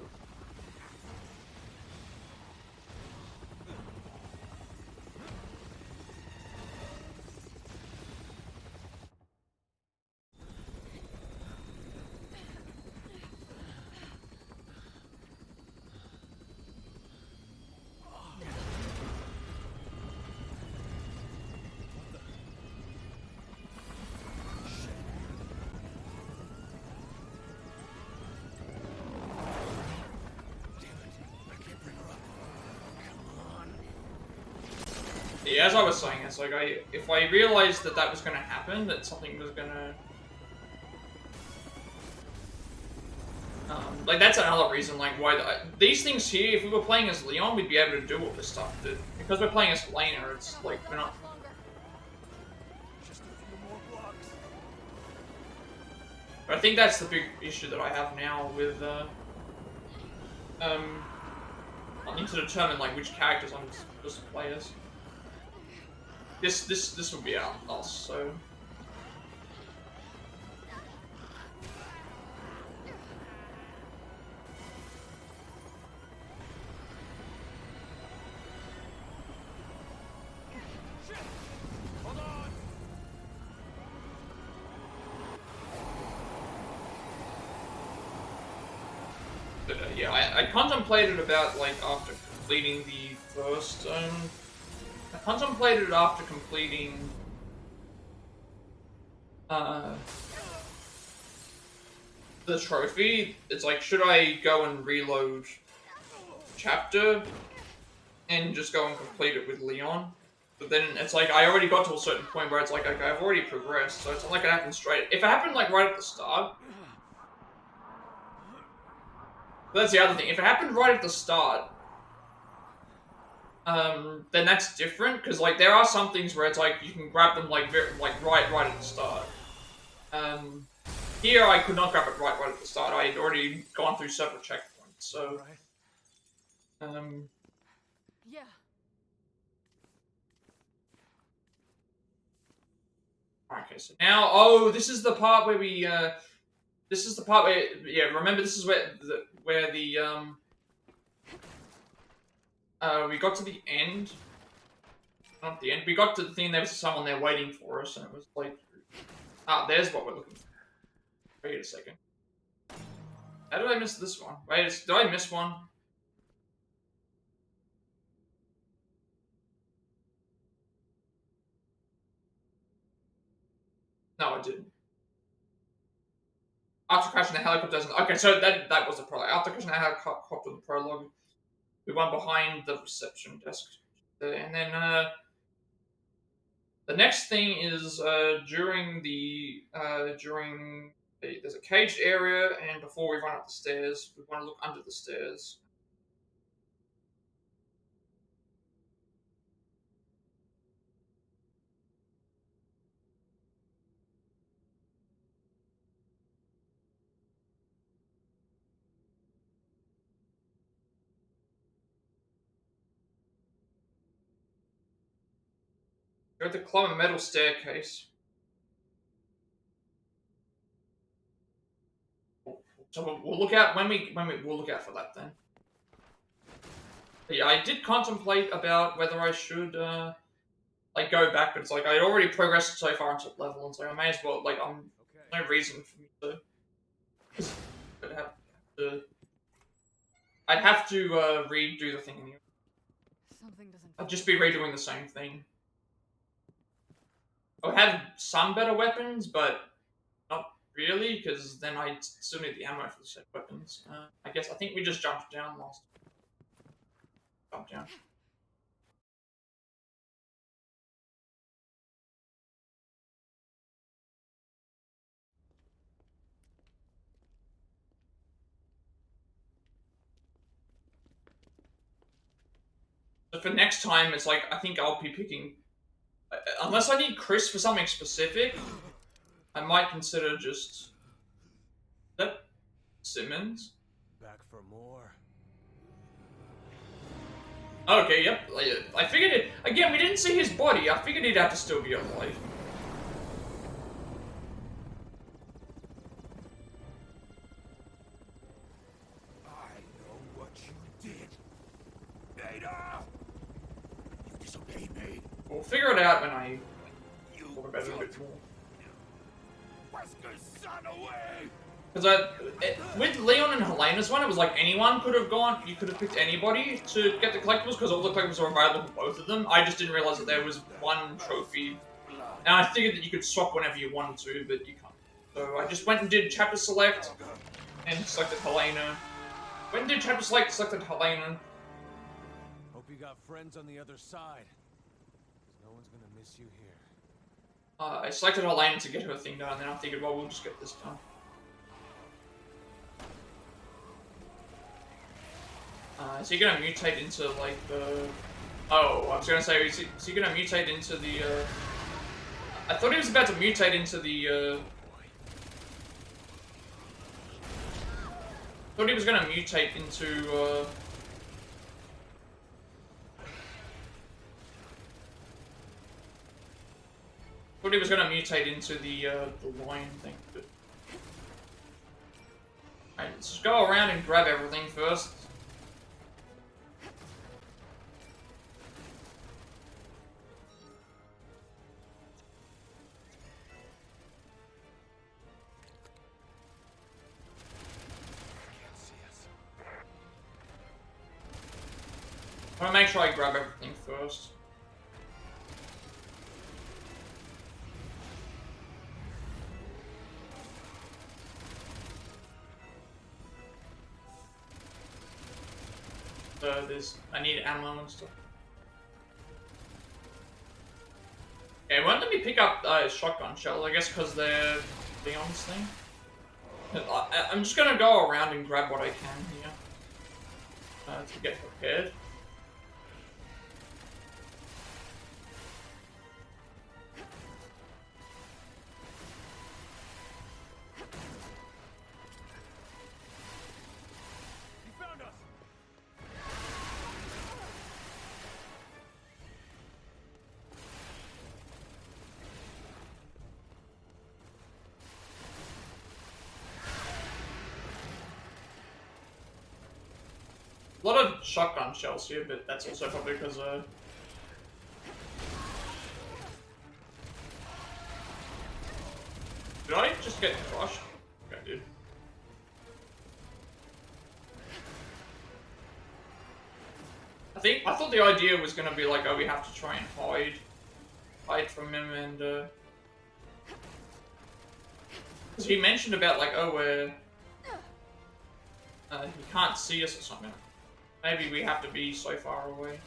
Yeah, as I was saying, it's like if I realized that that was going to happen, that something was going to, like that's another reason, like why these things here. If we were playing as Leon, we'd be able to do all this stuff. But because we're playing as Helena, it's like we're not. Just a few more blocks. But I think that's the big issue that I have now with I need to determine like which characters I'm supposed to play as. This would be our loss, so. Hold on. But yeah, I contemplated about like after completing the first I contemplated after completing the trophy. It's like, should I go and reload chapter and just go and complete it with Leon? But then it's like I already got to a certain point where it's like, okay, I've already progressed, so it's not like it happened straight. If it happened like right at the start, that's the other thing. If it happened right at the start, then that's different, because like there are some things where it's like you can grab them like right at the start. Here I could not grab it right at the start. I had already gone through several checkpoints, so Yeah. okay, so now this is the part where we this is the part where remember this is where we got to the end. Not the end. We got to the thing. There was someone there waiting for us, and it was like, there's what we're looking for. Wait a second. How did I miss this one? Wait, did I miss one? No, I didn't. After crashing the helicopter, okay, so that was the prologue. After crashing the helicopter, the prologue, we went behind the reception desk, and then the next thing is during there's a caged area, and before we run up the stairs, we want to look under the stairs. You have to climb a metal staircase. So we'll look out we'll look out for that then. But yeah, I did contemplate about whether I should like go back, but it's like I already progressed so far into level, and so I may as well like no reason for me to. I'd have to redo the thing anyway. Something doesn't. I'd just be redoing the same thing. I would have some better weapons, but not really, because then I still need the ammo for the set weapons. I think we just jumped down last. Jump down. But for next time, it's like I think I'll be picking. Unless I need Chris for something specific, I might consider just. That Simmons. Back for more. Okay, yep. I figured it. Again, we didn't see his body. I figured he'd have to still be alive. I know what you did. Ada! You disobeyed me. We'll figure it out when I You talk about it a bit more. Wesker's son away! Because with Leon and Helena's one, it was like anyone could have gone. You could have picked anybody to get the collectibles because all the collectibles are available for both of them. I just didn't realize that there was one trophy, and I figured that you could swap whenever you wanted to, but you can't. So I just went and did chapter select and selected Helena. Went and did chapter select, selected Helena. Hope you got friends on the other side. 'Cause no one's gonna miss you here. I selected Helena to get her thing done, and then I figured, well, we'll just get this done. Is he gonna mutate into like the? Oh, I was gonna say, is he gonna mutate into the? I thought he was about to mutate into the. Thought he was gonna mutate into. Thought he was gonna mutate into the lion thing. But... Alright, let's just go around and grab everything first. I want to make sure I grab everything first. I need ammo and stuff. Okay, won't let me pick up shotgun shells, I guess because they're Leon's thing. I'm just gonna go around and grab what I can here to get prepared. A lot of shotgun shells here, but that's also probably because did I just get crushed? Okay, dude. I thought the idea was gonna be like, oh, we have to try and hide from him, and because he mentioned about like, oh, where he can't see us or something. Maybe we have to be so far away.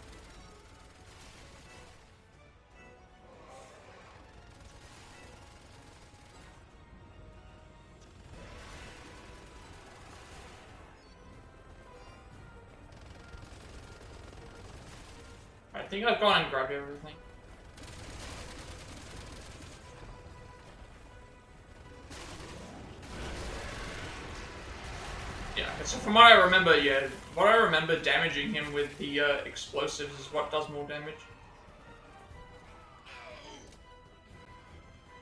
I think I've gone and grabbed everything. Yeah, so from what I remember, yeah, what I remember damaging him with the explosives is what does more damage.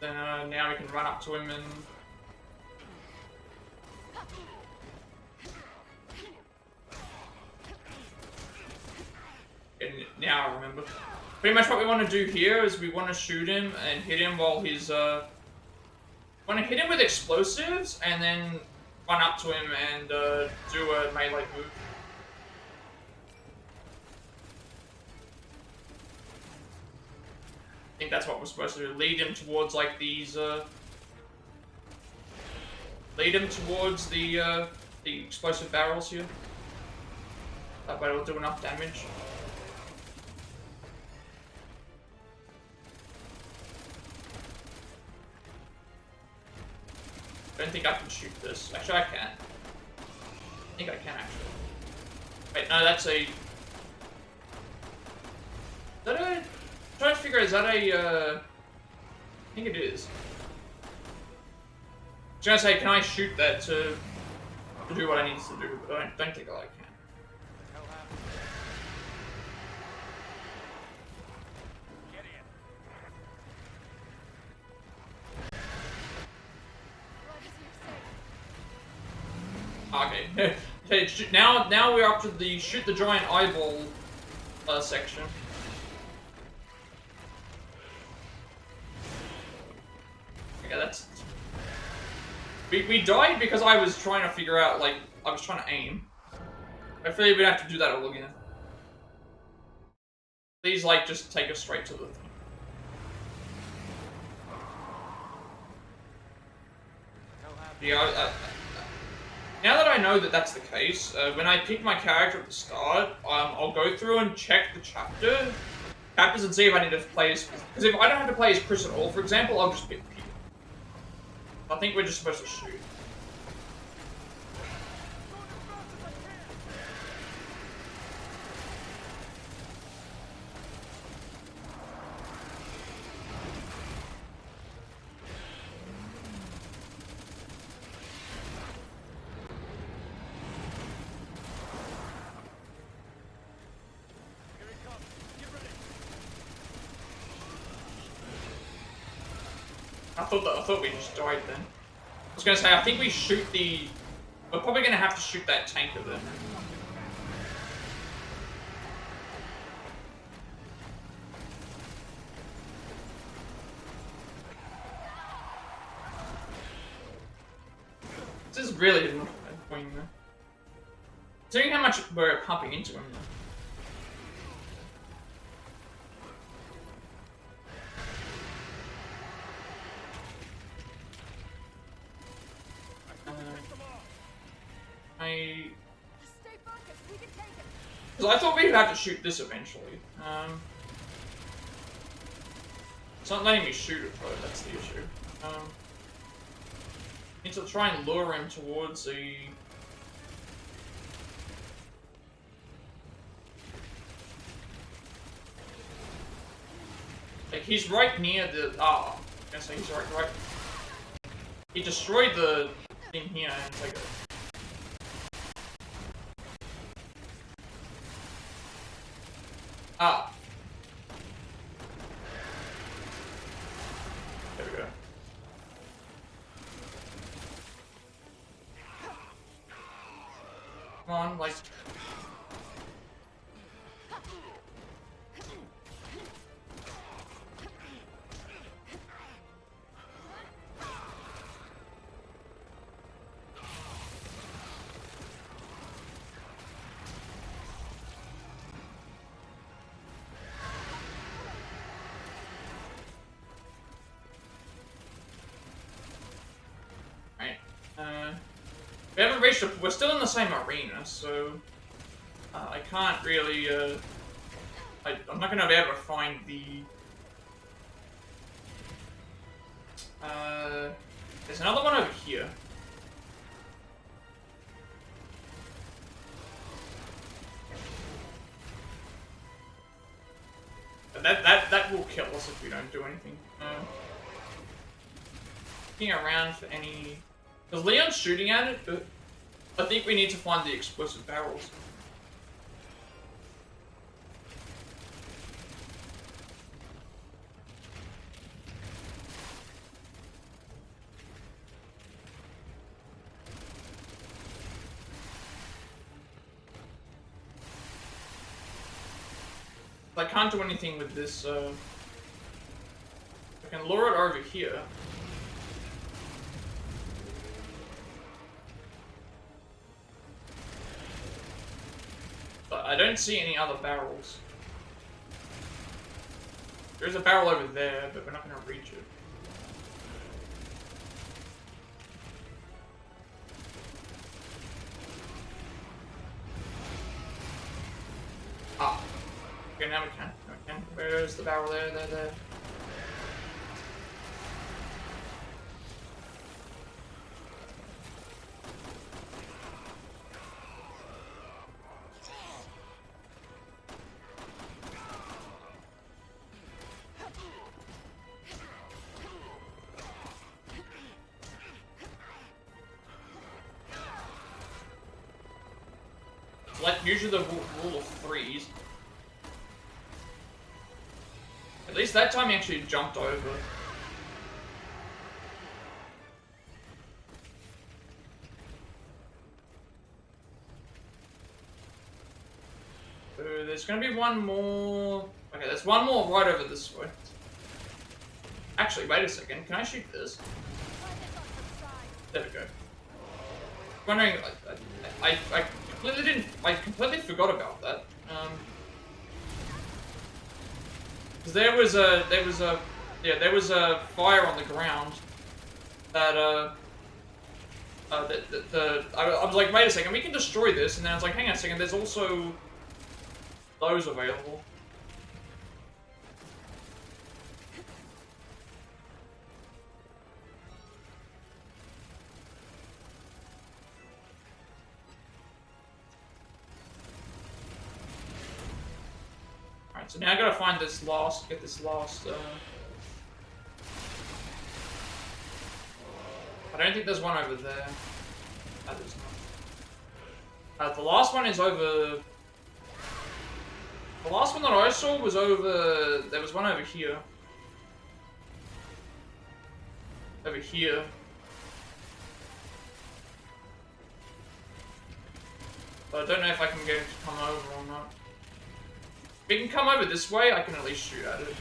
Then now we can run up to him and... now I remember. Pretty much what we want to do here is we want to shoot him and hit him while he's... want to hit him with explosives and then run up to him and do a melee move. I think that's what we're supposed to do. Lead him towards like these lead him towards the explosive barrels here. That way it'll do enough damage. I don't think I can shoot this. Actually, I can. I think I can, actually. Wait, no, that's a... Is that a... I'm trying to figure out, is that a, I think it is. I was gonna say, can I shoot that to do what I need to do, but I don't think I can. Okay. Okay, now we're up to the shoot the giant eyeball section. Okay, that's... We died because I was trying to figure out, like, I was trying to aim. I feel like we'd have to do that all again. Please, like, just take us straight to the thing. Yeah, now that I know that that's the case, when I pick my character at the start, I'll go through and check the chapters and see if I need to play as... Because if I don't have to play as Chris at all, for example, I'll just pick Peter. I think we're just supposed to shoot. I thought we just died then. I was gonna say, I think we shoot the... We're probably gonna have to shoot that tanker then. This is really annoying though. Considering how much we're pumping into him though. Stay focused. We can take it. Because I thought we'd have to shoot this eventually. It's not letting me shoot it though, that's the issue. Need to try and lure him towards the... Like, he's right near the... Ah, I guess he's right. He destroyed the thing here and it's like a... Ah. There we go. Come on, like... We haven't reached a... We're still in the same arena, so... I can't really, I'm not gonna be able to find the... There's another one over here. But that will kill us if we don't do anything. Looking around for any... Because Leon's shooting at it, but I think we need to find the explosive barrels. I can't do anything with this, I can lure it over here. But I don't see any other barrels. There's a barrel over there, but we're not going to reach it. Okay, now we can. Where's the barrel? There. Like, usually the rule of threes. At least that time he actually jumped over. So there's gonna be one more. Okay, there's one more right over this way. Actually, wait a second. Can I shoot this? There we go. Wondering, I completely didn't. I completely forgot about that. Because there was a fire on the ground that I was like, wait a second, we can destroy this, and then I was like, hang on a second, there's also those available. Alright, so now I gotta find this last, get this last, I don't think there's one over there. That is not. The last one is over. The last one that I saw was over. There was one over here. Over here. But I don't know if I can get him to come over or not. If he can come over this way, I can at least shoot at it.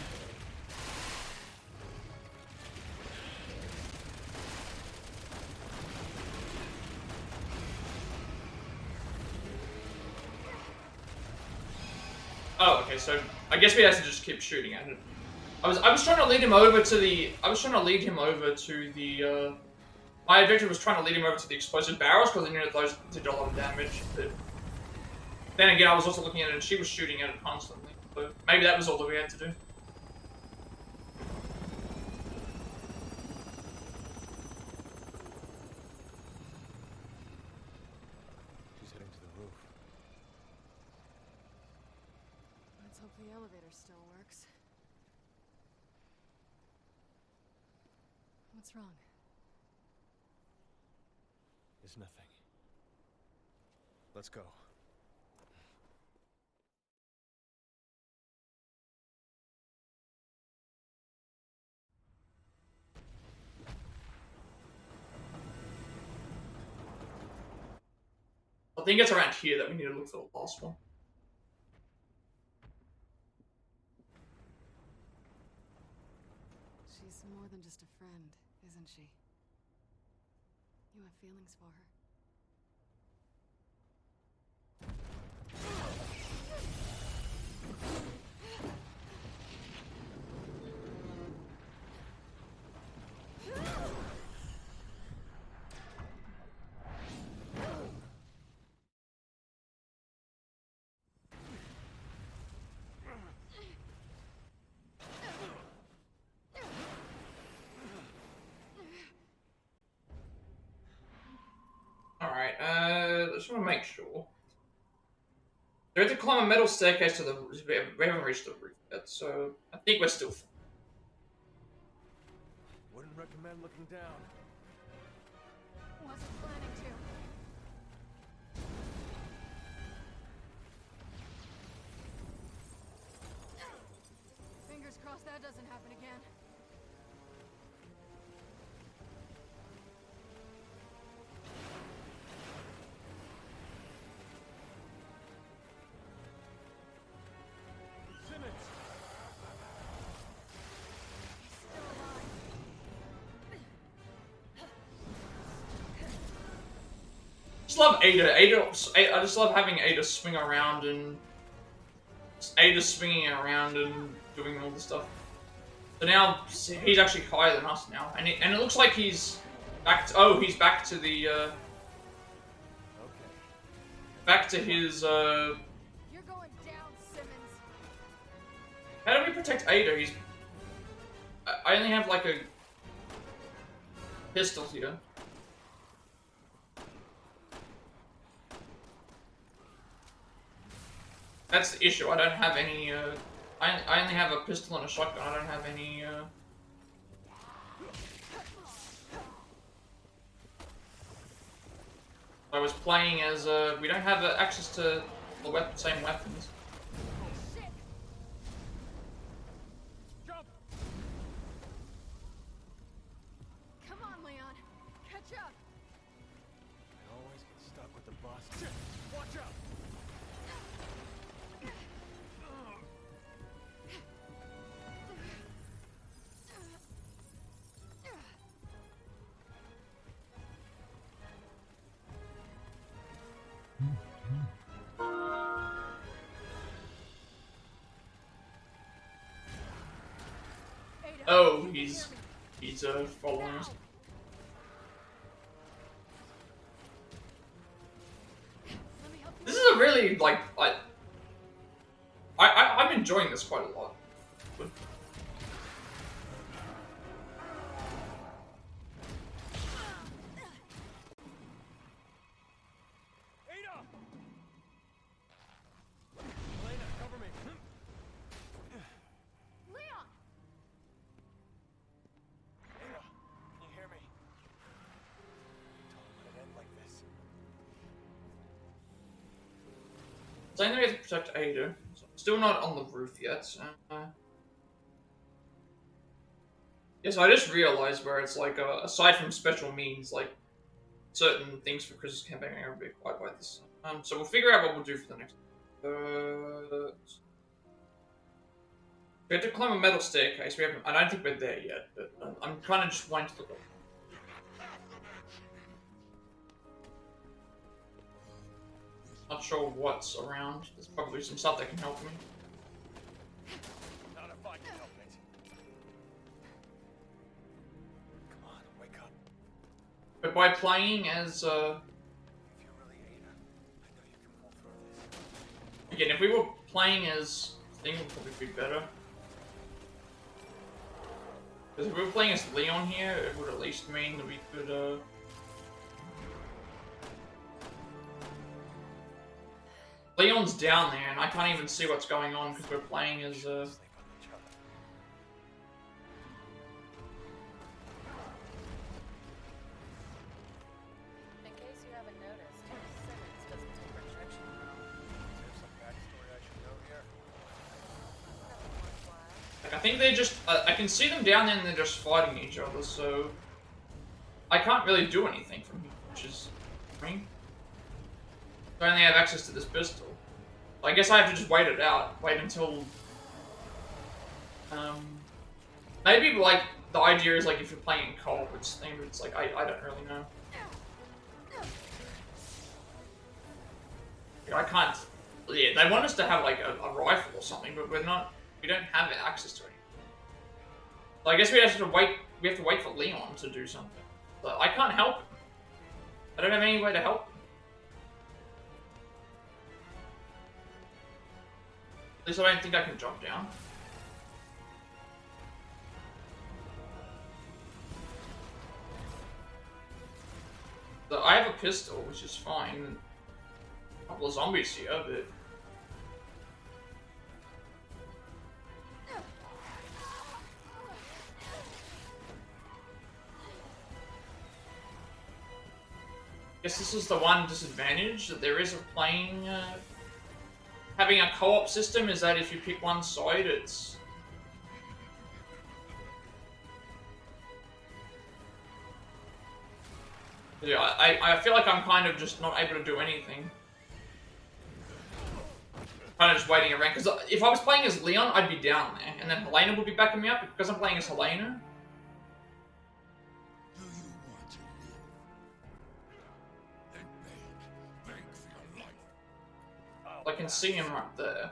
Oh, okay, so I guess we have to just keep shooting at it. I was trying to lead him over to the my objective was trying to lead him over to the explosive barrels because I knew that those did a lot of damage. But then again, I was also looking at it and she was shooting at it constantly. So maybe that was all that we had to do. She's heading to the roof. Let's hope the elevator still works. What's wrong? It's nothing. Let's go. I think it's around here that we need to look for the last one. She's more than just a friend, isn't she? You have feelings for her. Alright, I just want to make sure. We have to climb a metal staircase to the roof. We haven't reached the roof yet, so I think we're still fine. Wouldn't recommend looking down. Wasn't planning to. Fingers crossed that doesn't happen again. I just love Ada. I just love having Ada swing around and Ada swinging around and doing all this stuff. So now he's actually higher than us now, and it looks like he's back. He's back to the back to his You're going down, Simmons. How do we protect Ada? I only have like a pistol here. That's the issue. I don't have any. I only have a pistol and a shotgun. I don't have any. I was playing as we don't have access to the same weapons. Come on, Leon. Catch up. I always get stuck with the bus. Shit! Watch out! Oh, he's following us. This is a really like I'm enjoying this quite a lot. Ada! Helena, cover me. Leon! Ada, can you hear me? Don't let it end like this. So I know we have to protect Ada. Still not on the roof yet. So, yes, I just realized where it's like aside from special means, like certain things for Chris's campaign are going to be quite by this. So we'll figure out what we'll do for the next. We have to climb a metal staircase. We haven't. I don't think we're there yet, but I'm kind of just wanting to look. Not sure what's around. There's probably some stuff that can help me. Not if I can help it. Come on, wake up. But by playing as If you're really Ada, I know you can pull through this. again, if we were playing as thing, would probably be better. Because if we were playing as Leon here, it would at least mean that we could Leon's down there, and I can't even see what's going on because we're playing as Sleep on each other. In case you haven't noticed, Simmons doesn't take rejection well. Is there some backstory I should know here? Nothing worthwhile. like I think they just I can see them down there and they're just fighting each other, so I can't really do anything from here, which is I only have access to this pistol. I guess I have to just wait it out. Wait until maybe like the idea is like if you're playing in co-op, it's like I don't really know. I can't. Yeah, they want us to have like a rifle or something, but we don't have access to it. So I guess we have to wait. We have to wait for Leon to do something. But I can't help him. I don't have any way to help him. At least I don't think I can jump down. So I have a pistol, which is fine. A couple of zombies here, but I guess this is the one disadvantage that there is of playing, having a co-op system, is that if you pick one side, it's... Yeah, I feel like I'm kind of just not able to do anything. Kind of just waiting around, because if I was playing as Leon, I'd be down there, and then Helena would be backing me up, but because I'm playing as Helena... I can see him right there.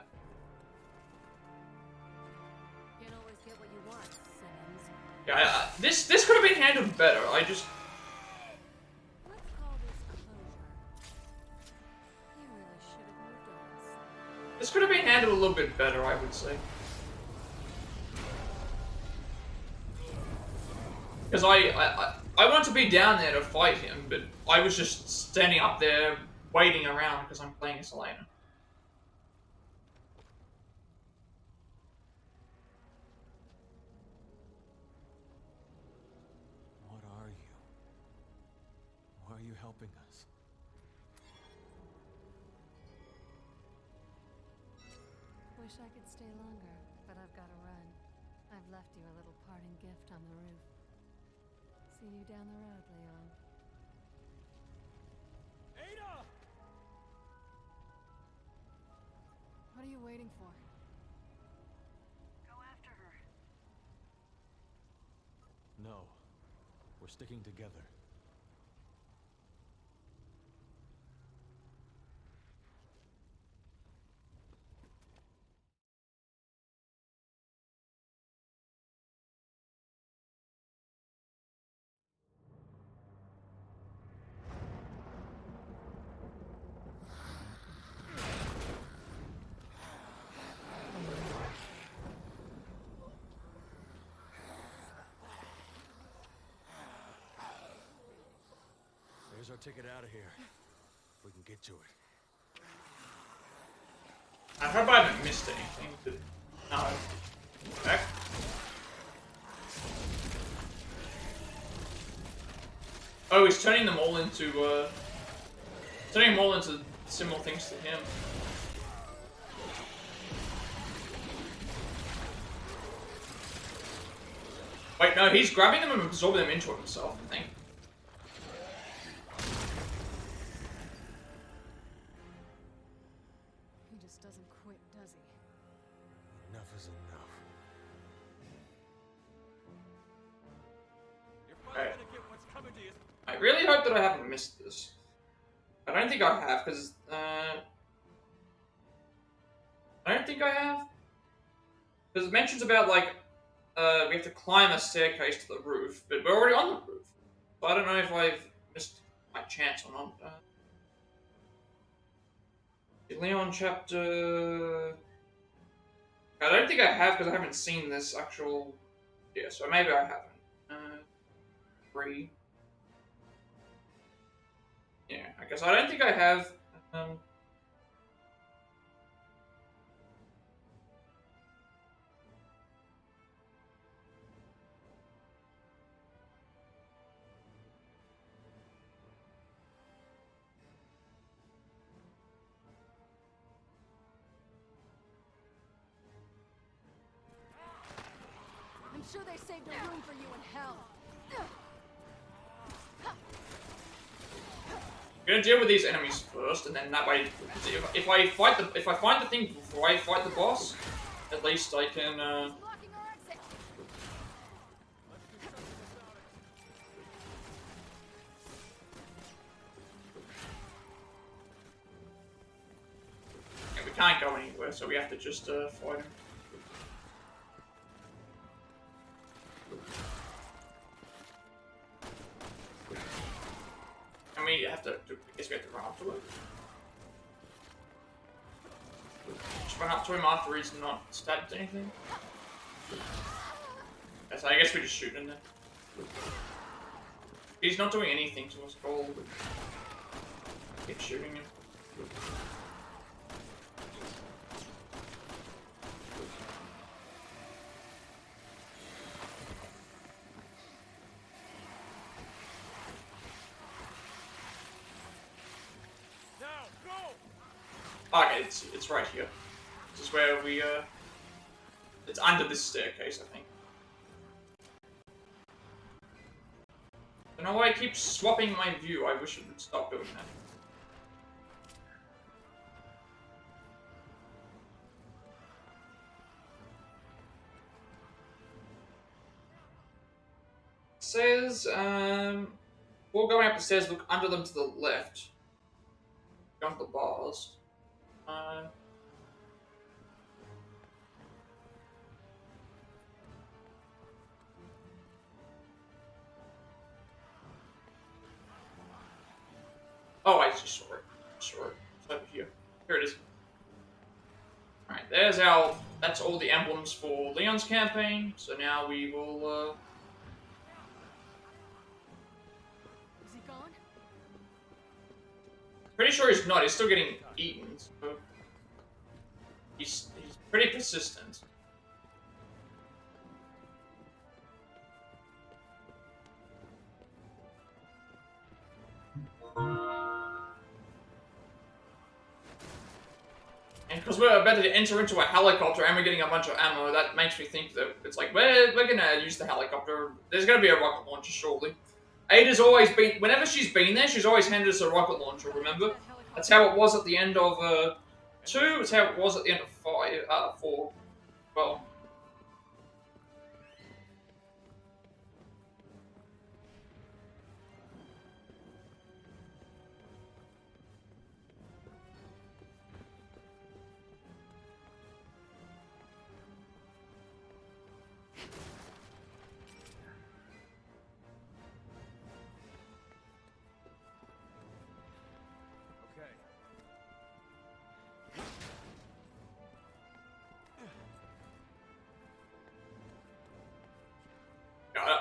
Can't always get what you want, Simmons. Yeah, this could have been handled better. I just... Let's call this closure. You really should have moved on. This could have been handled a little bit better, I would say. Because I want to be down there to fight him, but I was just standing up there waiting around because I'm playing as Helena. What are you? Why are you helping us? Wish I could stay longer, but I've got to run. I've left you a little parting gift on the roof. See you down the road, Leon. Ada! What are you waiting for? Go after her. No. We're sticking together. There's our ticket out of here. If we can get to it. I hope I haven't missed anything, but no. Back. Oh, he's turning them all into similar things to him. Wait, no, he's grabbing them and absorbing them into himself, I think. He just doesn't quit, does he? Enough is enough. You're finally gonna get what's coming to you. I really hope that I haven't missed this. I don't think I have, because, I don't think I have. Because it mentions about, like, we have to climb a staircase to the roof, but we're already on the roof. So I don't know if I've missed my chance or not. Leon chapter... I don't think I have, because I haven't seen this actual... Yeah, so maybe I haven't. 3. Yeah, I guess I don't think I have. I'm sure they saved a room for you in hell. I'm gonna deal with these enemies first, and then that way, if I find the thing before I fight the boss, at least I can. Blocking our exit. Yeah, we can't go anywhere, so we have to just fight him. And we have to. I guess we have to run up to it. Just run up to him after he's not stabbed anything. Yeah, so I guess we just shoot in there. He's not doing anything to us, Cole. Keep shooting him. Okay, it's right here. This is where we it's under this staircase, I think. I don't know why I keep swapping my view. I wish it would stop doing that. It says, before going up the stairs, look under them to the left. Jump the bars. Oh, I just saw it. It's over here. Here it is. Alright, there's that's all the emblems for Leon's campaign. So now we will, Pretty sure he's not. He's still getting eaten. So he's pretty persistent. And because we're about to enter into a helicopter and we're getting a bunch of ammo, that makes me think that it's like, we're gonna use the helicopter. There's gonna be a rocket launcher shortly. Ada's always been, whenever she's been there, she's always handed us a rocket launcher, remember? That's how it was at the end of 2, it's how it was at the end of 4. Well.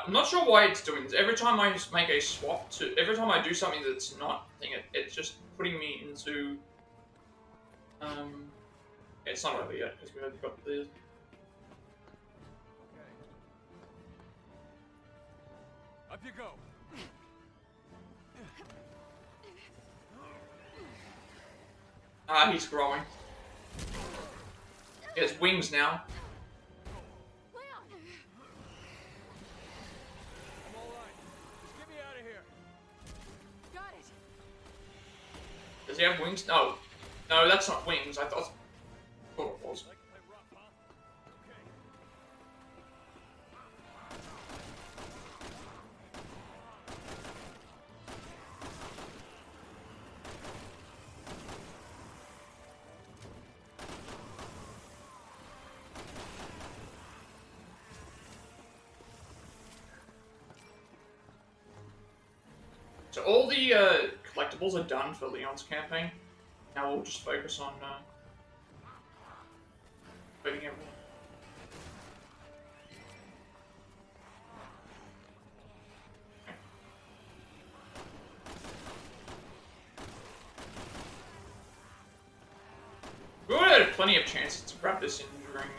I'm not sure why it's doing this. Every time I just make a swap every time I do something that's not it's just putting me into, it's not over yet because we haven't got the. Up you go. Ah, he's growing. He has wings now. Does he have wings? No. No, that's not wings. I thought it was. So all the collectibles are done for Leon's campaign. Now we'll just focus on putting everything. We would have had plenty of chances to grab this in during.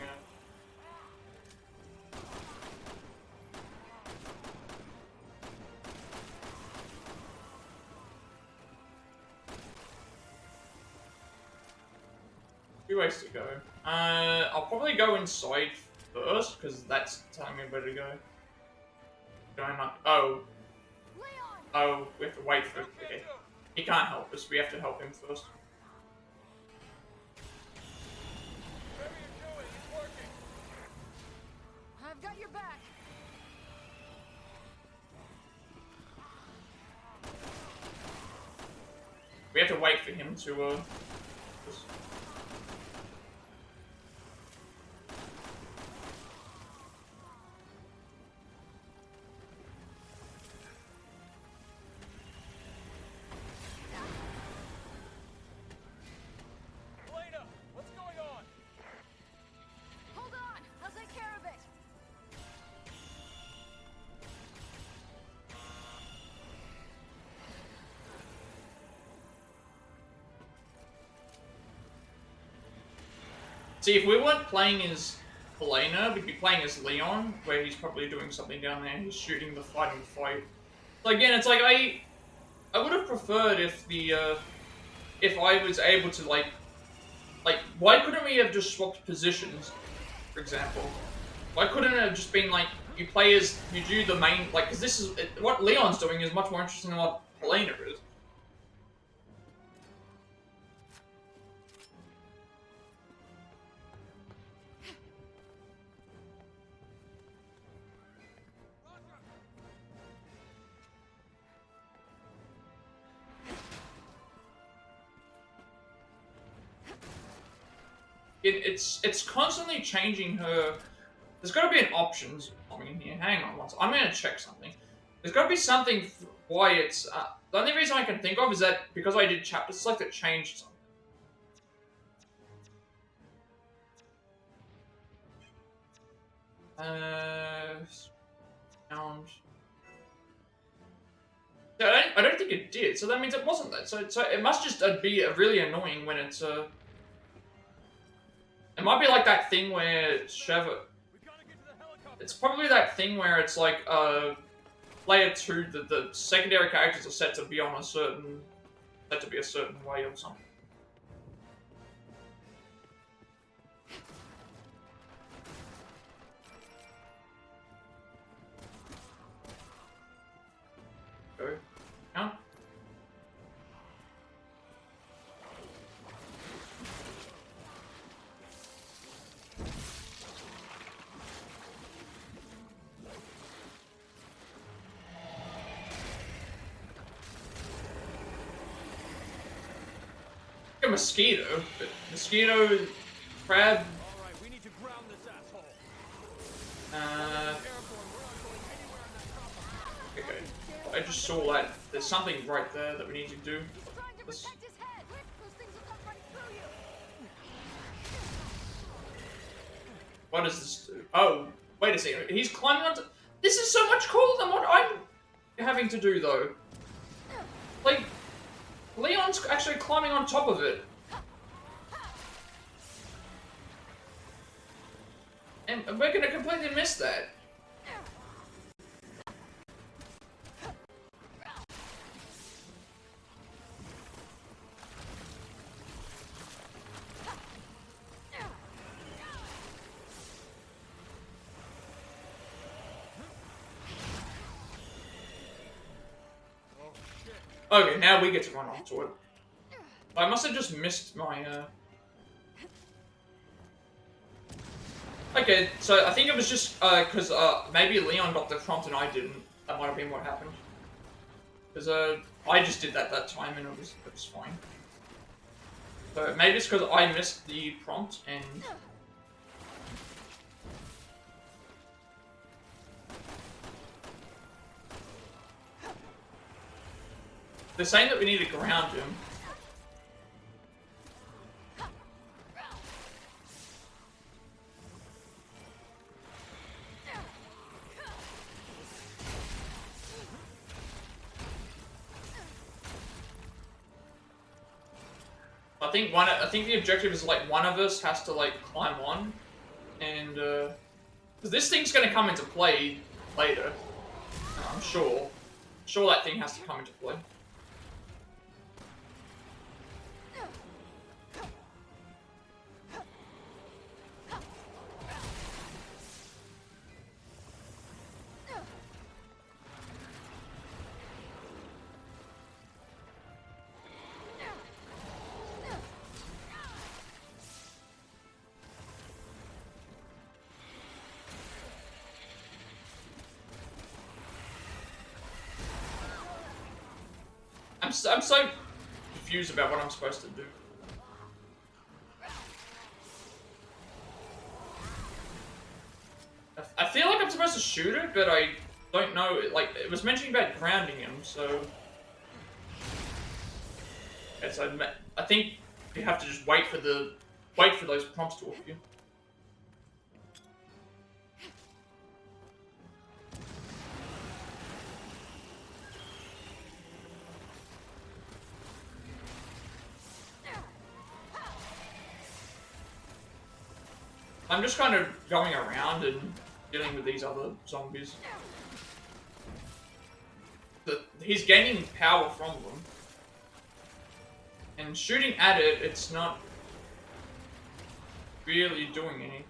Two ways to go. I'll probably go inside first, because that's telling me where to go. Going up. Oh. Oh, we have to wait for. Okay. He can't help us, we have to help him first. I've got your back. We have to wait for him to just... Helena, what's going on? Hold on, I'll take care of it. See, if we weren't playing as Helena, we'd be playing as Leon, where he's probably doing something down there. He's shooting the fighting fight. So again, it's like I would have preferred if if I was able to like why couldn't we have just swapped positions, for example? Why couldn't it have just been like you do the main because this is what Leon's doing is much more interesting than what Helena is. It's constantly changing her. There's got to be an options. I mean, here, hang on once. I'm gonna check something. There's got to be something why it's. The only reason I can think of is that because I did chapter select, it changed something. Sound. Yeah, I don't think it did, so that means it wasn't that. So it must just be really annoying when it's It might be like that thing where Sheva. It's probably that thing where it's like player 2, the secondary characters are set to be on a certain way or something. Go. Count. A mosquito, but mosquito, crab. All right, we need to ground this asshole. Okay. I just saw that there's something right there that we need to do. This. What does this do? Oh, wait a second. He's climbing onto. This is so much cooler than what I'm having to do, though. Like, Leon's actually climbing on top of it. And we're gonna completely miss that. Okay, now we get to run onto it. I must have just missed my, Okay, so I think it was just, because, maybe Leon got the prompt and I didn't. That might have been what happened. Because, I just did that time and it was fine. So maybe it's because I missed the prompt and... They're saying that we need to ground him. I think the objective is like one of us has to like climb on, and because this thing's gonna come into play later, I'm sure. Sure, that thing has to come into play. I'm so confused about what I'm supposed to do. I feel like I'm supposed to shoot it, but I don't know. Like, it was mentioning about grounding him, so... Okay, so I think you have to just wait for those prompts to appear. I'm just kind of going around and dealing with these other zombies. He's gaining power from them. And shooting at it, it's not really doing anything.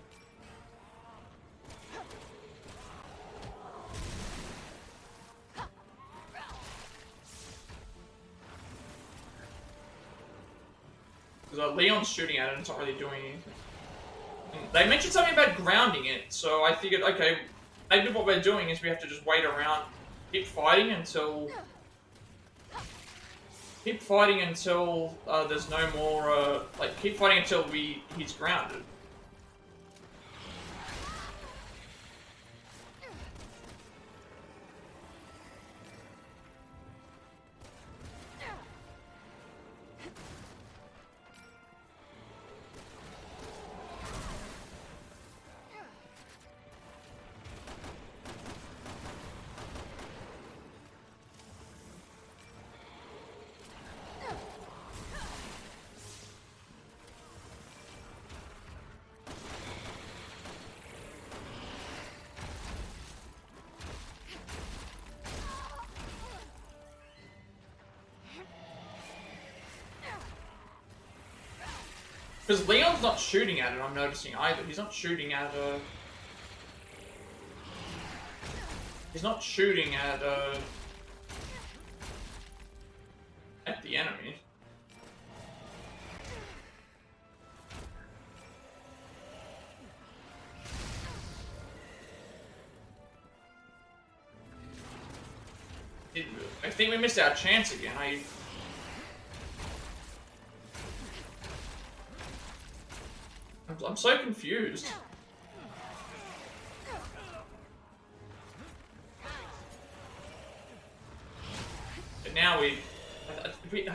Because Leon's shooting at it and it's not really doing anything. They mentioned something about grounding it, so I figured, okay, maybe what we're doing is we have to just wait around, keep fighting until there's no more, keep fighting until he's grounded. Because Leon's not shooting at it, I'm noticing either. He's not shooting at he's not shooting at the enemy. I think we missed our chance again. I'm so confused. But now I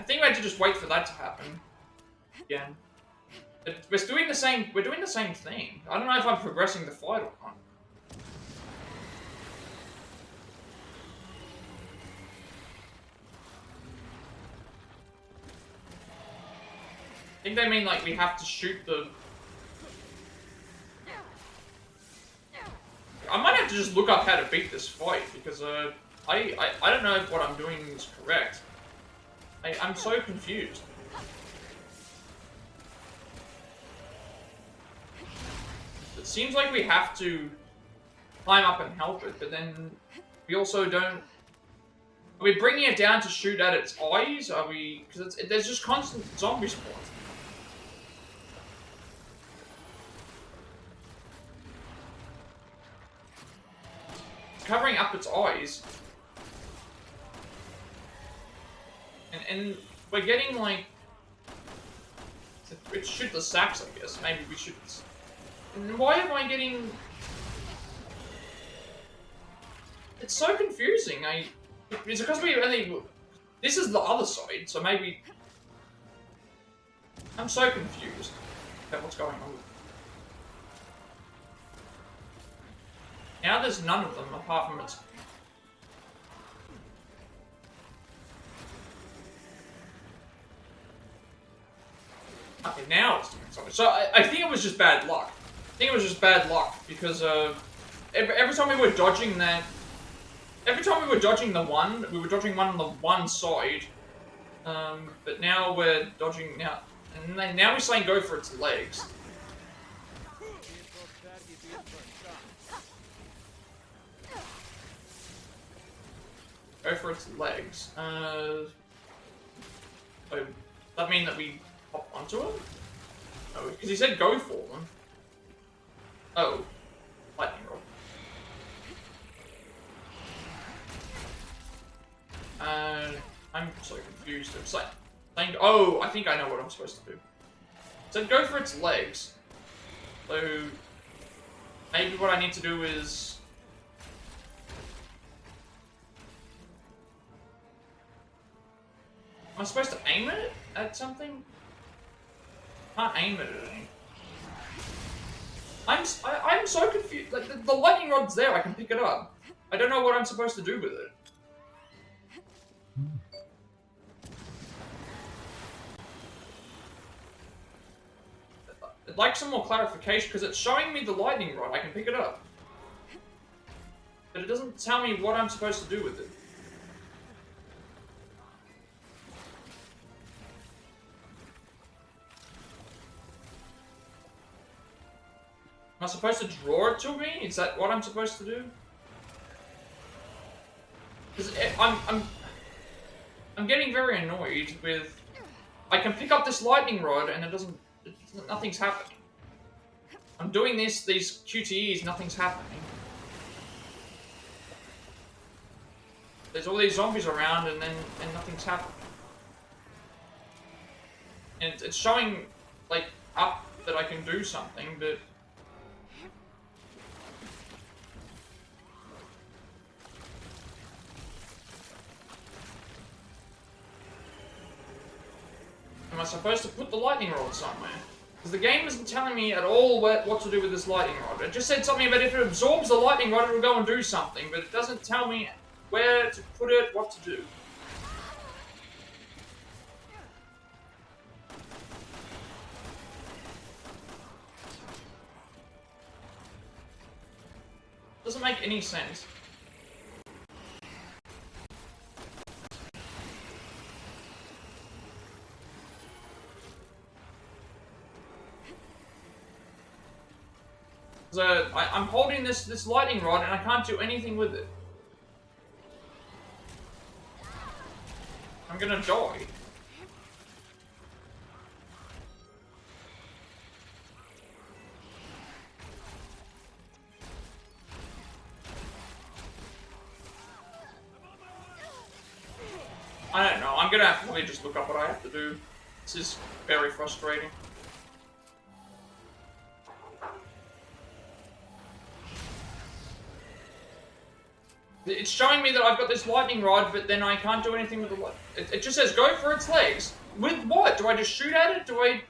think we had to just wait for that to happen again. We're doing the same. We're doing the same thing. I don't know if I'm progressing the fight or not. I think they mean like we have to shoot the. I might have to just look up how to beat this fight because I don't know if what I'm doing is correct. I'm so confused. It seems like we have to climb up and help it, but then we also don't. Are we bringing it down to shoot at its eyes? Are we? Because there's just constant zombie spawns. Covering up its eyes. And we're getting like... It shoot the sacks, I guess. Maybe we should... And why am I getting... It's so confusing. It's because we only... This is the other side, so maybe... I'm so confused about what's going on. Now there's none of them apart from its... Okay, now it's doing something. So I think it was just bad luck. I think it was just bad luck because every time we were dodging that... Every time we were dodging the one, we were dodging one on the one side. But now we're dodging... Now we're saying go for its legs. Go for its legs. So does that mean that we hop onto him? Oh, because he said go for them. Oh. Lightning rod. I'm so confused. It's like saying, oh, I think I know what I'm supposed to do. It said go for its legs. So maybe what I need to do is... Am I supposed to aim it at something? Can't aim it at anything. I'm so confused. Like the lightning rod's there. I can pick it up. I don't know what I'm supposed to do with it. I'd like some more clarification because it's showing me the lightning rod. I can pick it up, but it doesn't tell me what I'm supposed to do with it. Am I supposed to draw it to me? Is that what I'm supposed to do? Because I'm getting very annoyed with... I can pick up this lightning rod and it doesn't... Nothing's happening. I'm doing these QTEs, nothing's happening. There's all these zombies around and nothing's happening. And it's showing, like, up that I can do something, but... Am I supposed to put the lightning rod somewhere? Because the game isn't telling me at all what to do with this lightning rod. It just said something about if it absorbs the lightning rod, it'll go and do something, but it doesn't tell me where to put it, what to do. Doesn't make any sense. I'm holding this lightning rod and I can't do anything with it. I'm gonna die. I don't know. I'm gonna have to probably just look up what I have to do. This is very frustrating. It's showing me that I've got this lightning rod, but then I can't do anything with the light. It just says go for its legs. With what? Do I just shoot at it? Do I...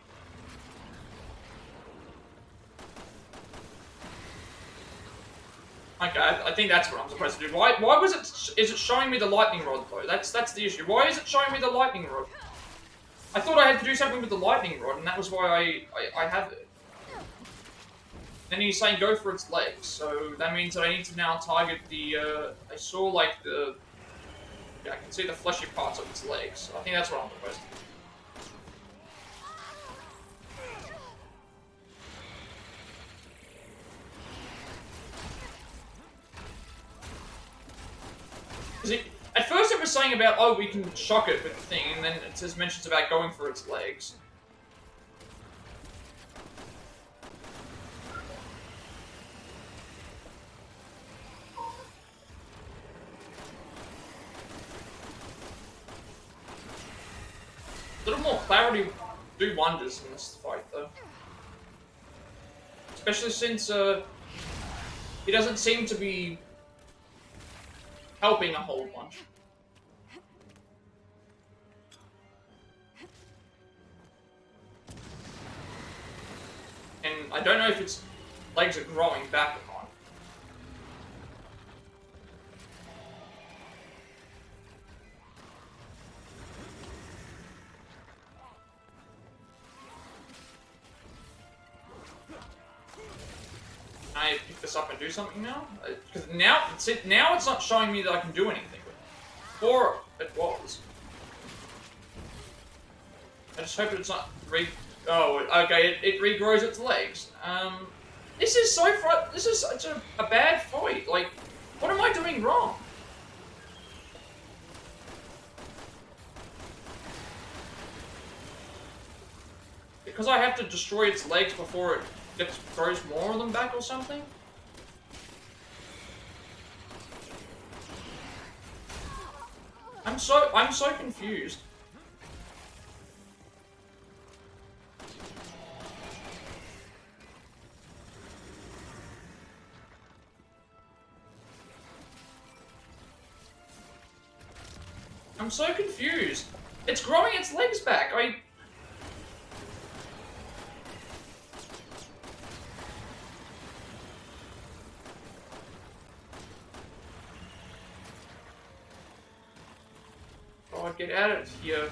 Okay, I think that's what I'm supposed to do. Why was it... Is it showing me the lightning rod, though? That's the issue. Why is it showing me the lightning rod? I thought I had to do something with the lightning rod, and that was why I have it. Then he's saying go for its legs, so that means that I need to now target the, I saw like the, yeah, I can see the fleshy parts of its legs. I think that's what I'm supposed to do. At first it was saying about, oh, we can shock it with the thing, and then it says mentions about going for its legs. A little more clarity would do wonders in this fight, though. Especially since, he doesn't seem to be helping a whole bunch. And I don't know if its legs are growing back or not. Can I pick this up and do something now? Because now it's not showing me that I can do anything with it. Before it was. I just hope it's not oh, okay, it regrows its legs. This is so this is such a bad fight. Like, what am I doing wrong? Because I have to destroy its legs before it throws more of them back or something? I'm so confused. I'm so confused. It's growing its legs back. Oh, get out of here.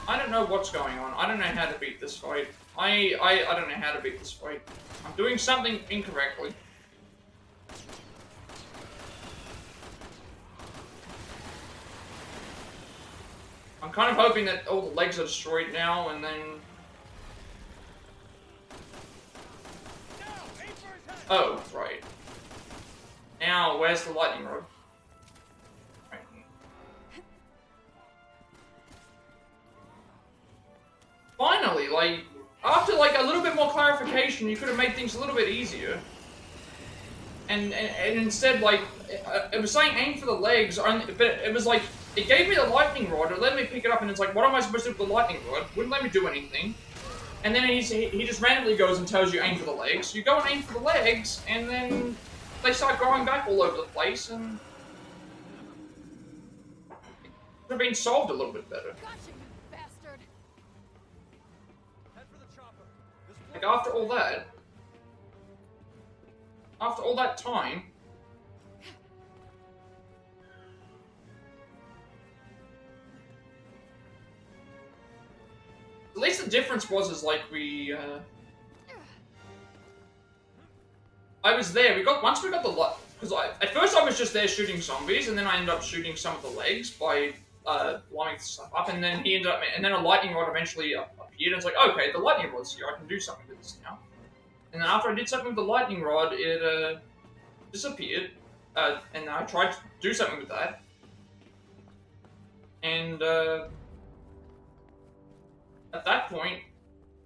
I don't know what's going on. I don't know how to beat this fight. I don't know how to beat this fight. I'm doing something incorrectly. I'm kind of hoping that all the legs are destroyed now, and then... Oh, right. Now, where's the lightning rod? Right here. Finally, like, after like a little bit more clarification, you could have made things a little bit easier. And instead, like, it was saying aim for the legs, but it was like, it gave me the lightning rod, it let me pick it up, and it's like, what am I supposed to do with the lightning rod? Wouldn't let me do anything. And then he just randomly goes and tells you aim for the legs. You go and aim for the legs, and then they start growing back all over the place, and it could have been solved a little bit better. Gotcha, you bastard! Head for the chopper. Like, after all that time, at least the difference was like we, I was there, once we got the, because at first I was just there shooting zombies, and then I ended up shooting some of the legs by blowing stuff up, and then he ended up, and then a lightning rod eventually appeared, and it's like, okay, the lightning rod's here, I can do something with this now. And then after I did something with the lightning rod, it disappeared, and I tried to do something with that, and at that point,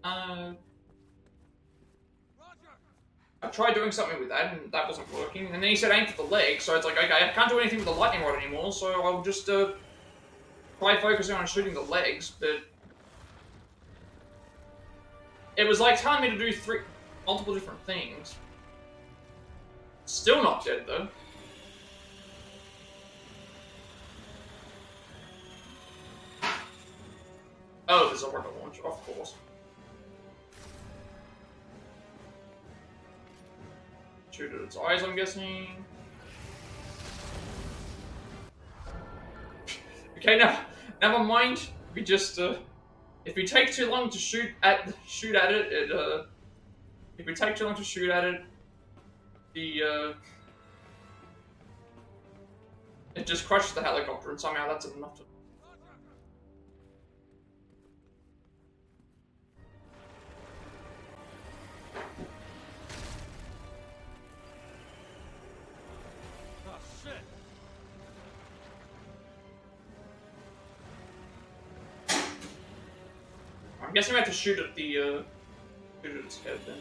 I tried doing something with that, and that wasn't working. And then he said aim for the leg, so it's like, okay, I can't do anything with the lightning rod anymore, so I'll just try focusing on shooting the legs, but it was like telling me to do multiple different things. Still not dead, though. Oh, there's a rocket launcher, of course. Shoot at its eyes, I'm guessing. Okay, never mind. We just if we take too long to shoot at it, if we take too long to shoot at it, it just crushes the helicopter, and somehow that's enough to. I'm guessing we have to shoot at shoot at its head then.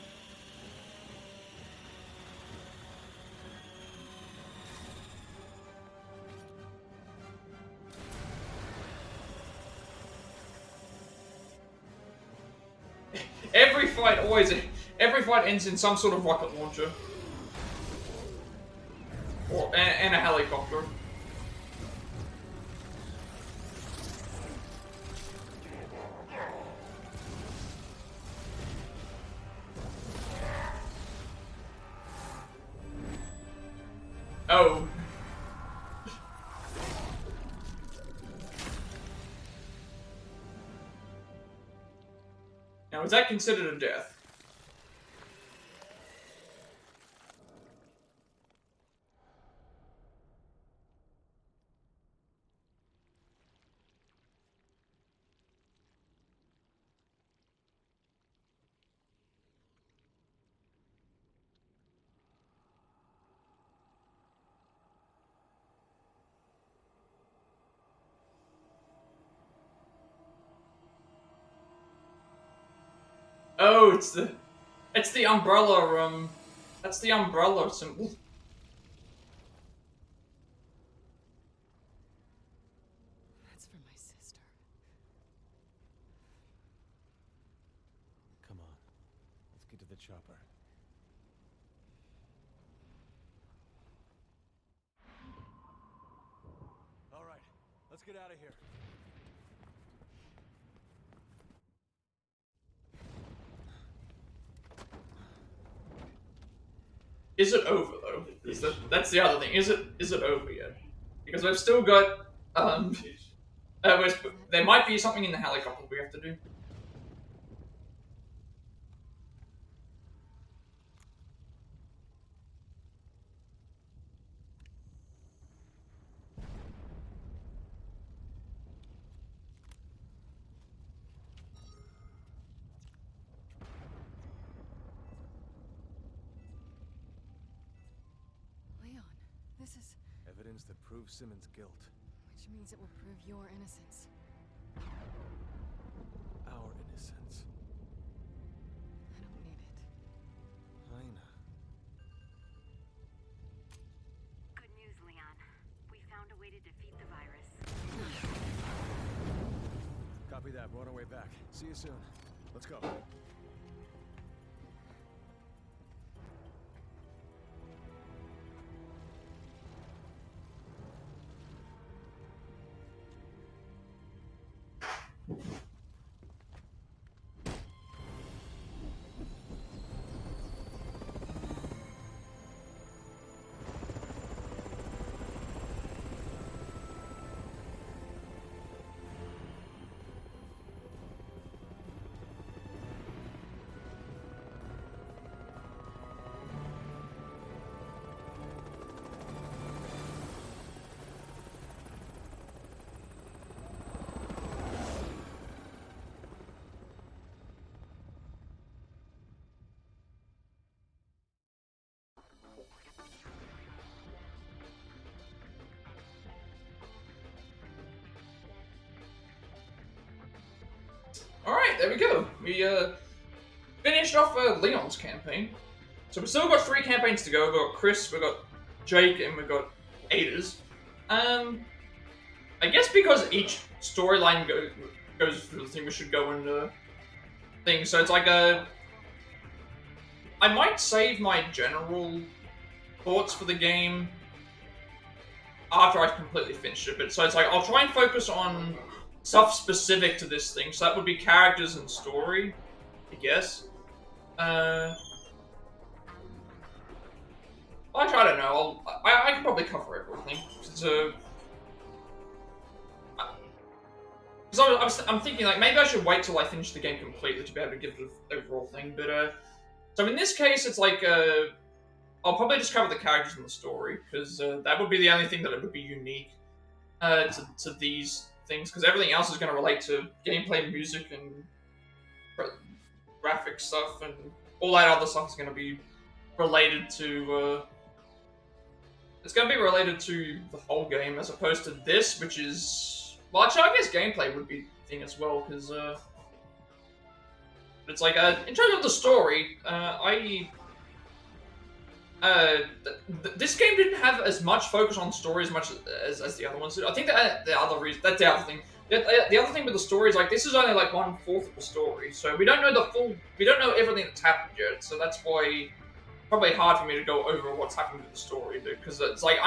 Every fight ends in some sort of rocket launcher. And a helicopter. Oh. Now, is that considered a death? Oh, it's the umbrella, that's the umbrella symbol. That's for my sister. Come on. Let's get to the chopper. All right. Let's get out of here. Is it over though? That's the other thing. Is it over yet? Because we've still got there might be something in the helicopter we have to do. Leon, this is... Evidence that proves Simmons' guilt. Which means it will prove your innocence. Our innocence. I don't need it. Helena. Good news, Leon. We found a way to defeat the virus. Copy that. We're on our way back. See you soon. Let's go. Alright, there we go. We finished off Leon's campaign. So we've still got 3 campaigns to go. We've got Chris, we've got Jake, and we've got Ada's. I guess because each storyline goes through the thing, we should go into things. So it's like I might save my general thoughts for the game after I completely finish it. But so it's like I'll try and focus on stuff specific to this thing. So that would be characters and story, I guess. I don't know. I can probably cover everything. Because I'm thinking, like, maybe I should wait till I finish the game completely to be able to give it an overall thing. But, so in this case, it's like, I'll probably just cover the characters and the story, because that would be the only thing that it would be unique to these things, because everything else is going to relate to gameplay, music, and graphic stuff, and all that other stuff is going to be related to, it's going to be related to the whole game, as opposed to this, which is... Well, actually, I guess gameplay would be a thing as well, because, it's like, in terms of the story, this game didn't have as much focus on story as much as the other ones did. I think that the other reason, that's the other thing. The other thing with the story is, like, this is only, like, 1/4 of the story, so we don't know we don't know everything that's happened yet, so that's why probably hard for me to go over what's happened with the story, because it's like,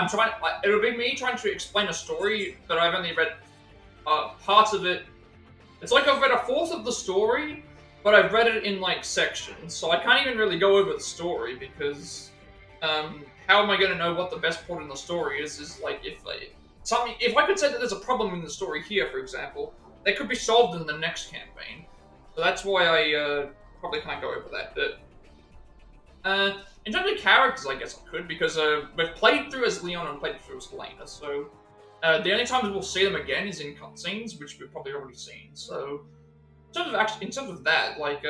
it'll be me trying to explain a story, but I've only read parts of it. It's like I've read 1/4 of the story, but I've read it in like sections, so I can't even really go over the story because how am I going to know what the best part in the story is? Is like if I could say that there's a problem in the story here, for example, that could be solved in the next campaign. So that's why I probably can't go over that. But in terms of characters, I guess I could, because we've played through as Leon and played through as Helena, so. The only times we'll see them again is in cutscenes, which we've probably already seen. So, in terms of that, like,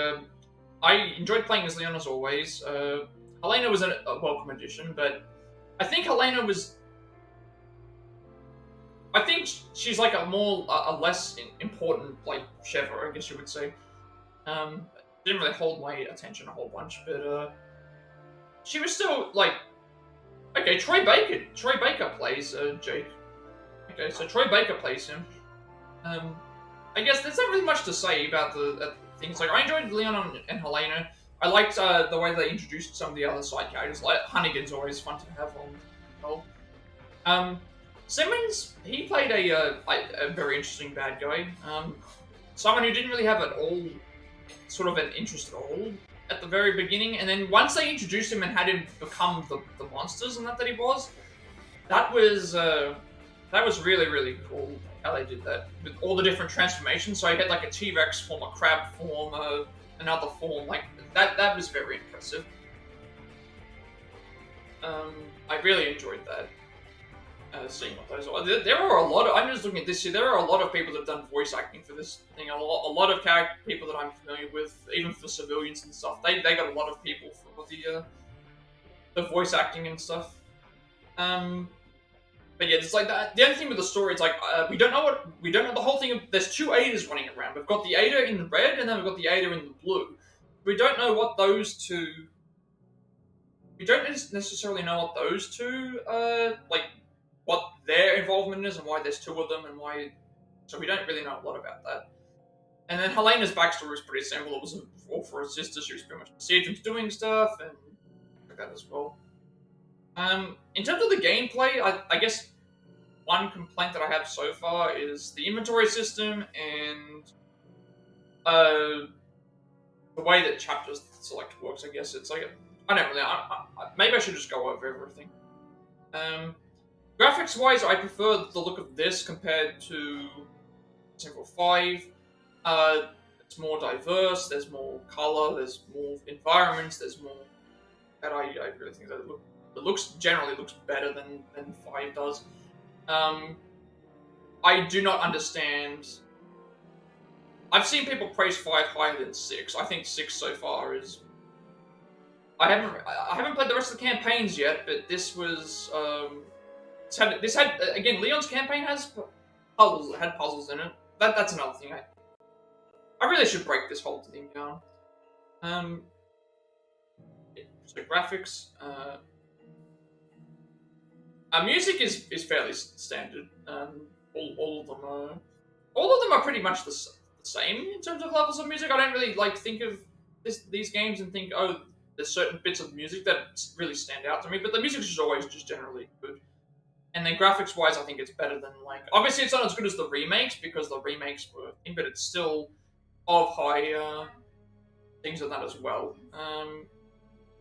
I enjoyed playing as Leon as always. Helena was a welcome addition, but I think Helena was. I think she's like a less important like Sheva, I guess you would say. Didn't really hold my attention a whole bunch, but she was still like. Okay, Troy Baker plays Jake. Okay, so Troy Baker plays him. I guess there's not really much to say about the things. Like, I enjoyed Leon and Helena. I liked the way they introduced some of the other side characters. Like, Hunnigan's always fun to have on. Simmons, he played a very interesting bad guy. Someone who didn't really have at all, sort of an interest at all at the very beginning. And then once they introduced him and had him become the monsters and that he was, that was really, really cool how they did that. With all the different transformations. So he had like a T-Rex form, a crab form, another form. Like, that was very impressive. I really enjoyed that. Seeing what those are. There are a lot of... I'm just looking at this here. There are a lot of people that have done voice acting for this thing. A lot of people that I'm familiar with, even for civilians and stuff. They got a lot of people for the voice acting and stuff. But yeah, it's like that. The only thing with the story, it's like we don't know the whole thing. There's 2 Adas running around. We've got the Ada in the red, and then we've got the Ada in the blue. We don't know what those two. We don't necessarily know what those two, like, what their involvement is and why there's 2 of them and why. So we don't really know a lot about that. And then Helena's backstory was pretty simple. It was all for her sister. She was pretty much deceived into doing stuff and like that as well. In terms of the gameplay, I guess one complaint that I have so far is the inventory system and the way that chapters select works. I guess it's like I don't really. Maybe I should just go over everything. Graphics-wise, I prefer the look of this compared to Single 5. It's more diverse. There's more color. There's more environments. There's more. And I really think that it generally looks better than 5 does. I do not understand. I've seen people praise 5 higher than 6. I think 6 so far is. I haven't played the rest of the campaigns yet, but this was. This had again. Leon's campaign had puzzles in it. That's another thing. I really should break this whole thing down. So graphics, music is fairly standard. All of them are pretty much the same in terms of levels of music. I don't really like think of these games and think, oh, there's certain bits of music that really stand out to me. But the music is always just generally good. And then graphics wise, I think it's better than like. Obviously, it's not as good as the remakes because the remakes were, but it's still of high things of that as well.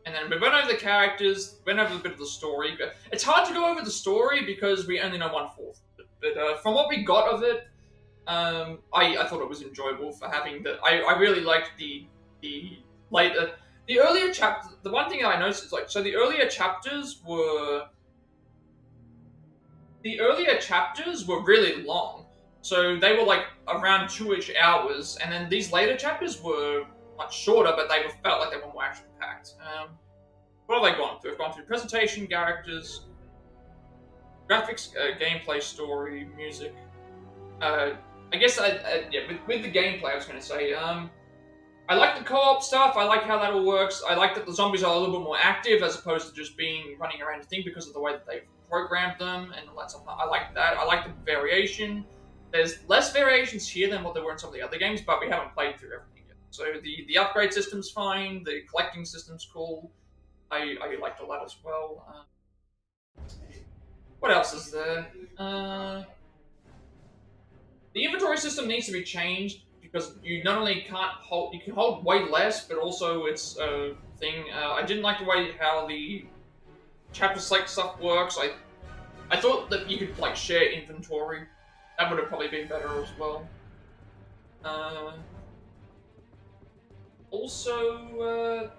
And then we went over the characters, went over a bit of the story. It's hard to go over the story because we only know 1/4. But from what we got of it, I thought it was enjoyable for having the. I really liked the later the earlier chapter. The one thing that I noticed is like so the earlier chapters were really long. So they were like around 2-ish hours, and then these later chapters were much shorter, but they felt like they were more action packed. What have they gone through? I've gone through presentation, characters, graphics, gameplay, story, music. I guess with the gameplay, I was going to say, I like the co-op stuff. I like how that all works. I like that the zombies are a little bit more active as opposed to just running around a thing because of the way that they've programmed them and all that stuff. I like that. I like the variation. There's less variations here than what there were in some of the other games, but we haven't played through everything yet. So the upgrade system's fine. The collecting system's cool. I liked all that as well. What else is there? The inventory system needs to be changed because you not only you can hold way less, but also it's a thing. I didn't like the way how the chapter select stuff works. I thought that you could like share inventory. That would have probably been better as well. Also,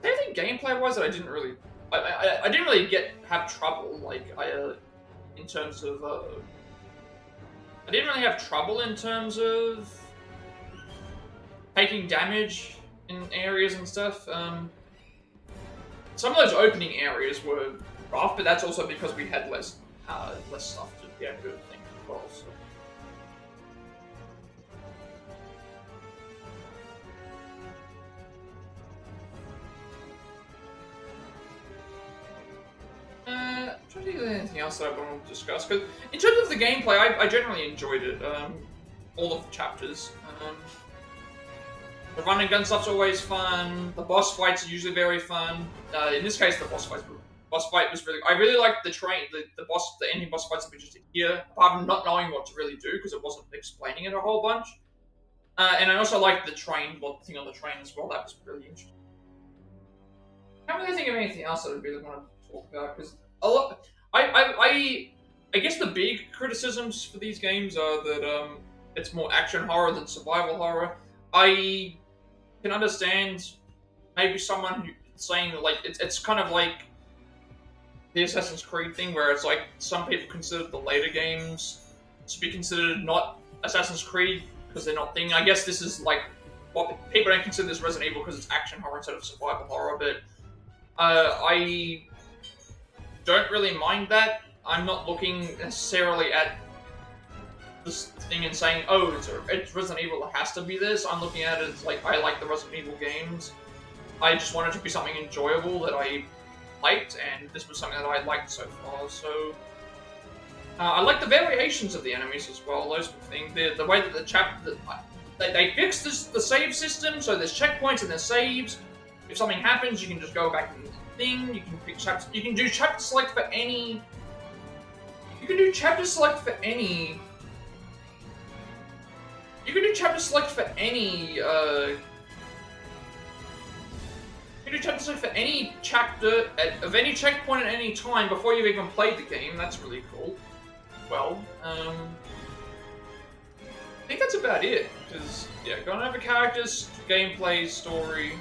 I think gameplay wise that I didn't really, I didn't really have trouble like in terms of I didn't really have trouble in terms of taking damage in areas and stuff. Some of those opening areas were rough, but that's also because we had less stuff to be able to think as well. So. I'm trying to think of anything else that I want to discuss. Because in terms of the gameplay, I generally enjoyed it. All of the chapters. The run and gun stuff's always fun. The boss fights are usually very fun. In this case, the boss fight was really. I really liked the ending boss fights that we just did here. Apart from not knowing what to really do because it wasn't explaining it a whole bunch. And I also liked the thing on the train as well. That was really interesting. I can't really think of anything else that I really want to talk about because a lot. I guess the big criticisms for these games are that it's more action horror than survival horror. I can understand maybe someone who saying like it's kind of like the Assassin's Creed thing where it's like some people consider the later games to be considered not Assassin's Creed because they're not thing. I guess this is like what people don't consider this Resident Evil because it's action horror instead of survival horror, but I don't really mind that. I'm not looking necessarily at this thing and saying, oh, it's Resident Evil, it has to be this. I'm looking at it as like, I like the Resident Evil games. I just wanted to be something enjoyable that I liked, and this was something that I liked so far, so... I like the variations of the enemies as well, those things. The way that the chapter... They fixed the save system, so there's checkpoints and there's saves. If something happens, you can just go back and thing. You can pick chapter. You can do chapter select for any. You can do chapter select for any. You can do chapter select for any. You can do chapter select for any chapter of any checkpoint at any time before you've even played the game. That's really cool. Well, I think that's about it. Because yeah, going over characters, gameplay, story.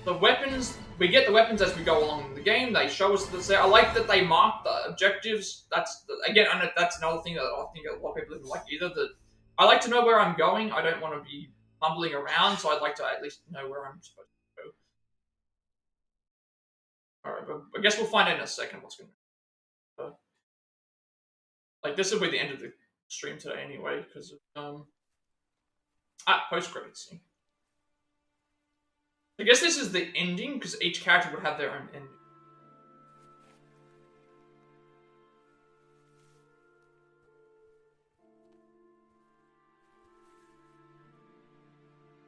The weapons, we get the weapons as we go along in the game. They show us that I like that they mark the objectives. That's another thing that I think a lot of people didn't like either. That I like to know where I'm going. I don't want to be fumbling around, so I'd like to at least know where I'm supposed to go. All right, but I guess we'll find out in a second what's going to. Like this will be the end of the stream today anyway, because Ah, post-credits scene. I guess this is the ending, because each character would have their own ending.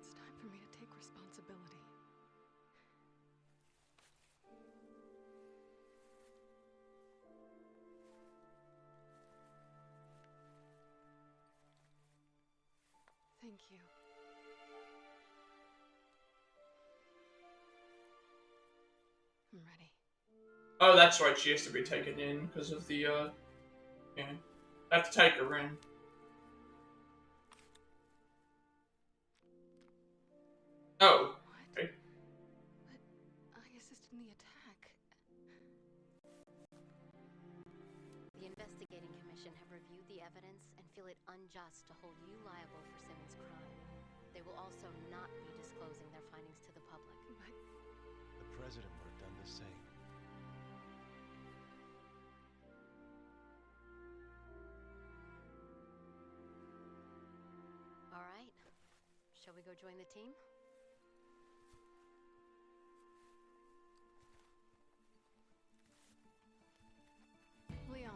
It's time for me to take responsibility. Thank you. I'm ready. Oh, that's right, she has to be taken in because of the, yeah. I have to take her in. Oh. What? Okay. But I assisted in the attack. The investigating commission have reviewed the evidence and feel it unjust to hold you liable for Simmons' crime. They will also not be disclosing their findings to the public. But The president would have done the same. All right. Shall we go join the team? Leon.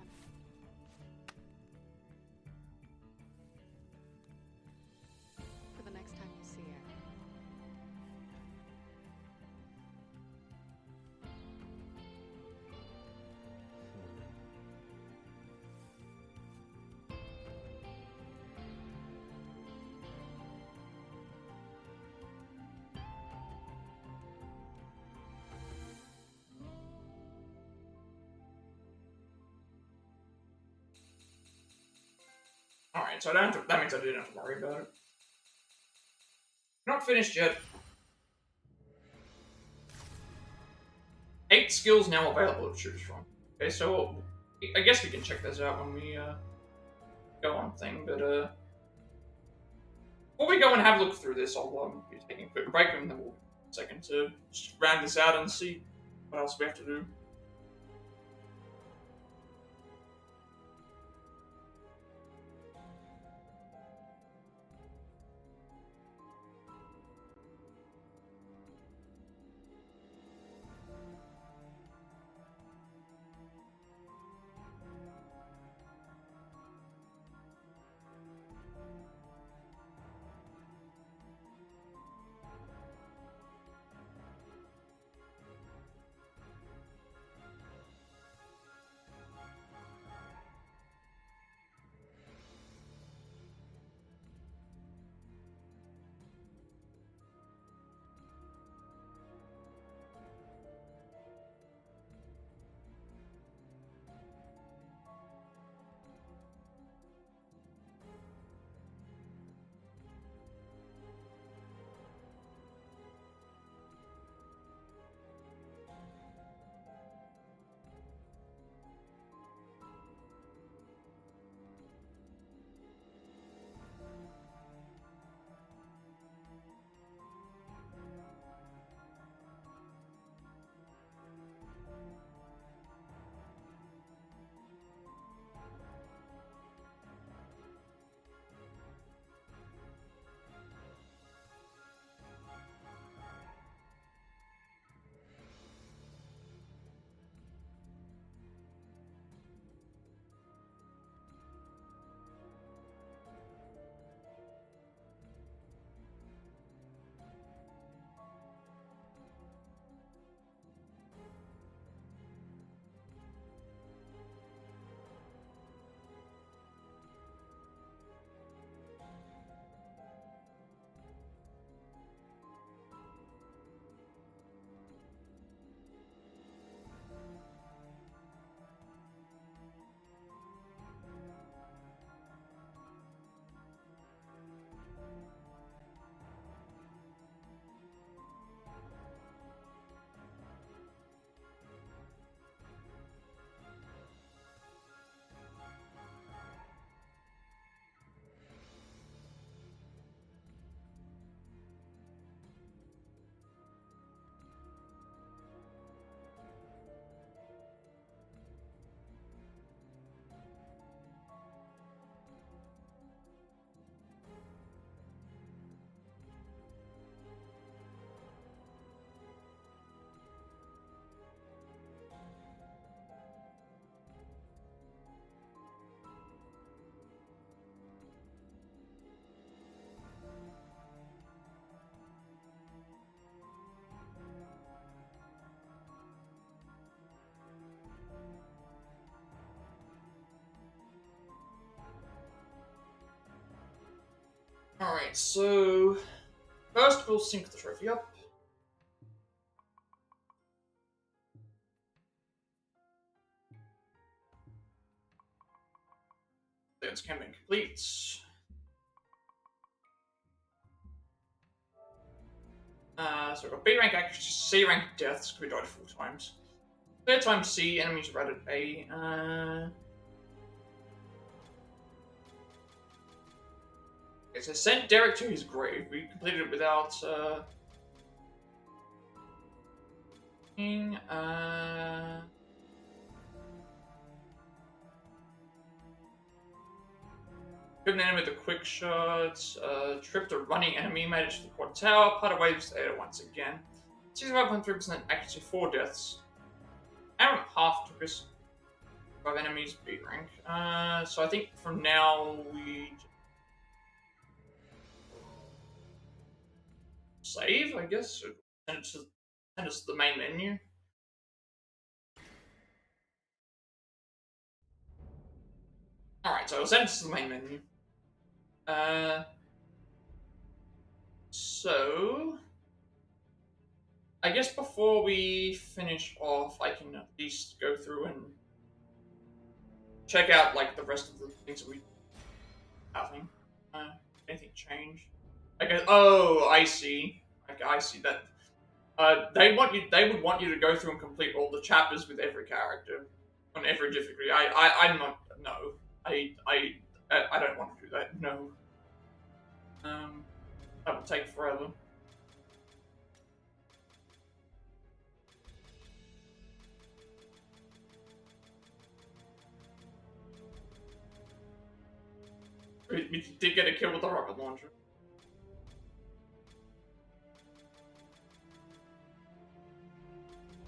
For the next time you see her. Alright, so I don't have to, that means I didn't have to worry about it. Not finished yet. 8 skills now available to choose from. Okay, so I guess we can check those out when we go on thing, but before we go and have a look through this, I'll be taking a quick break and then we'll second to just round this out and see what else we have to do. Alright, so first we'll sync the trophy up. That's campaign complete. So we've got B rank accuracy, C rank deaths, because we died 4 times. Third time C, enemies are rated A. Okay, so sent Derek to his grave. We completed it without Killed an enemy with a quick shot, tripped a running enemy, made it to the quad tower, parted waves there once again. 65.3% accuracy, 4 deaths. Around half took us 5 enemies, B rank. So I think from now we save, I guess, or send us to the main menu. Alright, so I'll send us to the main menu. So I guess before we finish off, I can at least go through and check out like the rest of the things that we having. Anything change? Okay. Oh, I see. Okay, I see that. They would want you to go through and complete all the chapters with every character on every difficulty. I'm not. No. I don't want to do that. No. That would take forever. We did get a kill with the rocket launcher.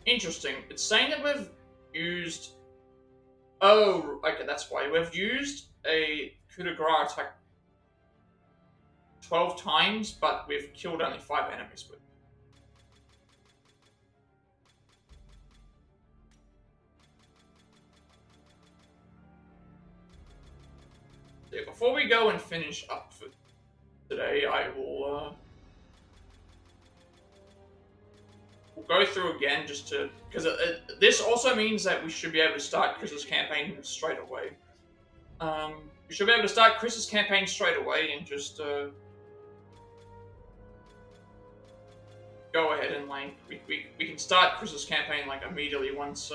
Interesting. It's saying that we've used... Oh, okay, that's why. We've used a coup de grace attack 12 times, but we've killed only 5 enemies with it. Yeah, before we go and finish up for today, I will we'll go through again just to... Because this also means that we should be able to start Chris's campaign straight away. We should be able to start Chris's campaign straight away and just go ahead and like we can start Chris's campaign like immediately once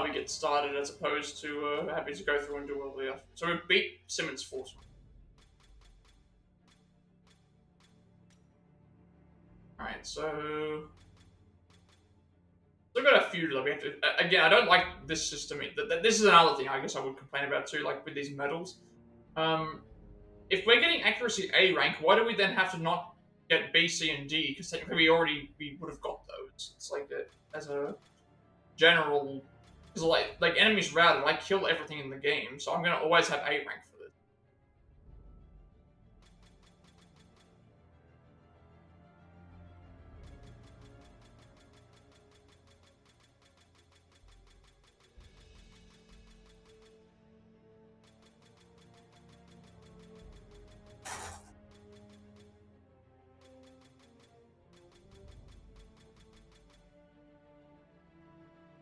we get started, as opposed to having to go through and do all the... So we beat Simmons' force. Alright, so... We've got a few that we have to... Again, I don't like this system. This is another thing I guess I would complain about too, like with these medals. If we're getting accuracy A rank, why do we then have to not get B, C, and D? Because technically we would have got those. It's like as a general... Because like enemies routed, I kill everything in the game, so I'm going to always have A rank for this.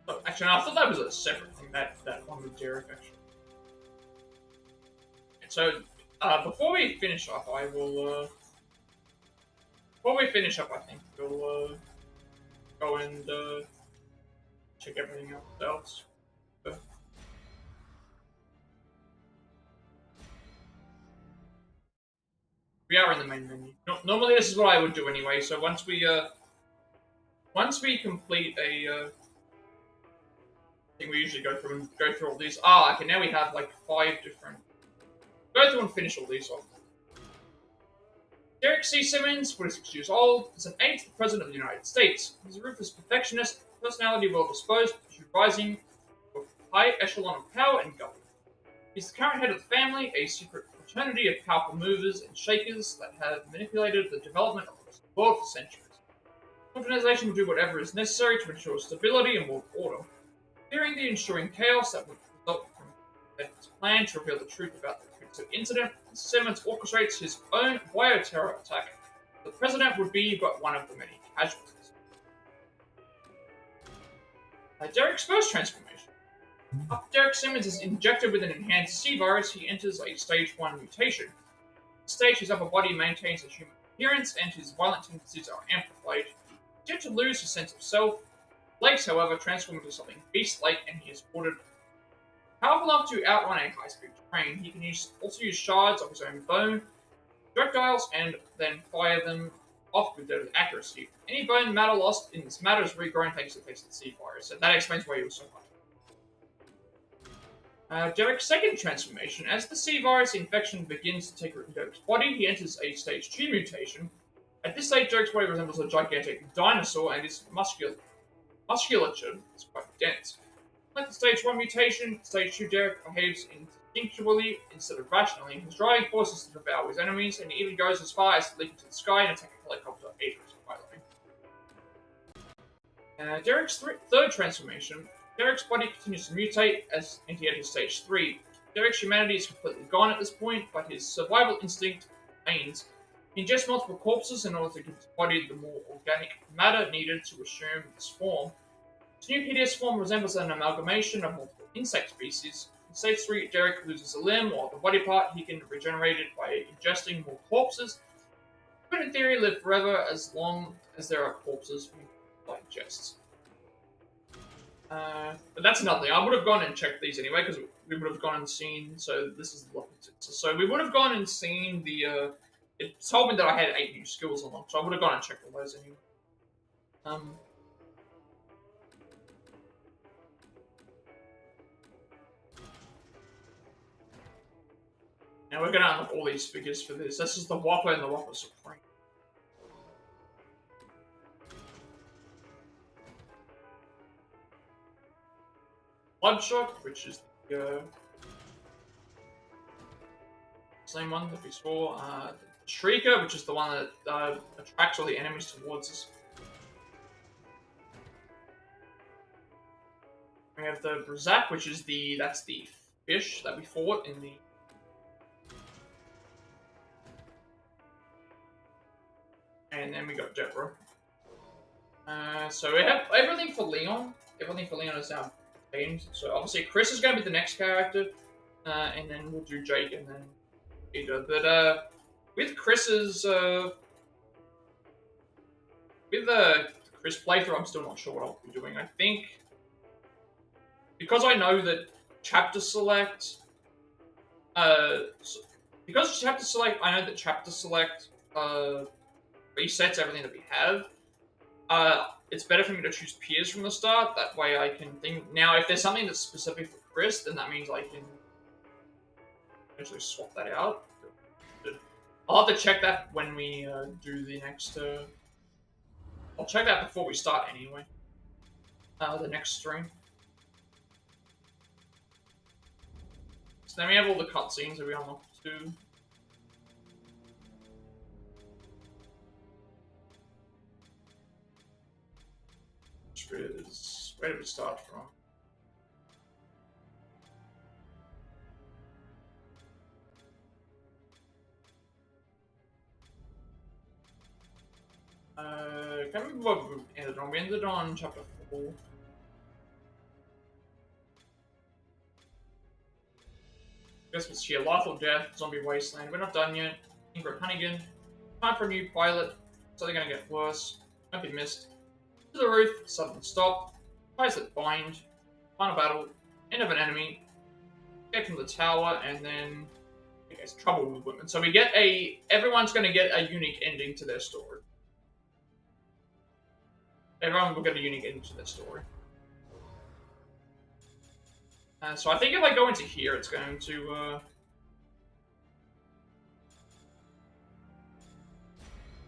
Oh, actually, no, I thought that was a separate thing, that one with Derek, actually. And so, before we finish up, I will, before we finish up, I think we'll, go and, check everything else. We are in the main menu. Normally this is what I would do anyway, so once we complete a, thing, we usually go through all these. Ah, okay, now we have like 5 different... Go through and finish all these off. Derek C. Simmons, 46 years old, is an aide to the President of the United States. He's a ruthless perfectionist, personality well disposed, rising to a high echelon of power and government. He's the current head of the family, a secret fraternity of powerful movers and shakers that have manipulated the development of the world for centuries. The organization will do whatever is necessary to ensure stability and world order, fearing the ensuing chaos that would result from his plan to reveal the truth about the coup to incident, and Simmons orchestrates his own bioterror attack. The president would be but one of the many casualties. Derek's first transformation. After Derek Simmons is injected with an enhanced C virus, he enters a stage 1 mutation. This stage, his upper body maintains a human appearance and his violent tendencies are amplified. He tends to lose his sense of self. Legs, however, transform into something beast-like and he is ordered powerful enough to outrun a high-speed train. He can also use shards of his own bone, projectiles, and then fire them off with deadly accuracy. Any bone matter lost in this matter is regrown thanks to the face of the C virus, and that explains why he was so hard. Derek's second transformation. As the C virus infection begins to take root in Derek's body, he enters a stage 2 mutation. At this stage, Derek's body resembles a gigantic dinosaur, and his musculature is quite dense. Like the stage 1 mutation, stage 2 Derek behaves instinctually instead of rationally. His driving force is to devour his enemies, and he even goes as far as to leap into the sky and attack a helicopter agents piloting. Derek's third transformation. Derek's body continues to mutate as he enters stage 3. Derek's humanity is completely gone at this point, but his survival instinct remains. He ingests multiple corpses in order to give his body the more organic matter needed to assume this form. His new hideous form resembles an amalgamation of multiple insect species. In stage 3, Derek loses a limb or the body part. He can regenerate it by ingesting more corpses. He could in theory live forever as long as there are corpses he digests. But that's another thing. I would have gone and checked these anyway, because we would have gone and seen, so this is the so we would have gone and seen the, it told me that I had 8 new skills unlocked, so I would have gone and checked all those anyway. Now we're going to unlock all these figures for this. This is the Whopper and the Whopper Supreme. Bloodshot, which is the same one that we saw. The Shrieker, which is the one that attracts all the enemies towards us. We have the Brazak, which is that's the fish that we fought in the. And then we got Deborah. So we have everything for Leon. Everything for Leon is now changed. So obviously Chris is going to be the next character. And then we'll do Jake and then Peter. But with Chris's... with the Chris playthrough, I'm still not sure what I'll be doing. I think... Because I know that chapter select... because chapter select... I know that chapter select... resets everything that we have. It's better for me to choose peers from the start. That way I can think... Now, if there's something that's specific for Chris, then that means I can actually swap that out. I'll have to check that when we do the next... I'll check that before we start anyway. The next stream. So then we have all the cutscenes that we unlocked too. Where did we start from? Can't remember what we ended on. We ended on chapter 4. Guess it's here. Life or Death, Zombie Wasteland. We're not done yet. Ingrid Hunnigan. Time for a new pilot. So they're gonna get worse. Don't be missed. To the roof, sudden stop, ties that bind, final battle, end of an enemy, escape from the tower, and then I guess trouble with women. So we get everyone's going to get a unique ending to their story. Everyone will get a unique ending to their story. So I think if I go into here, it's going to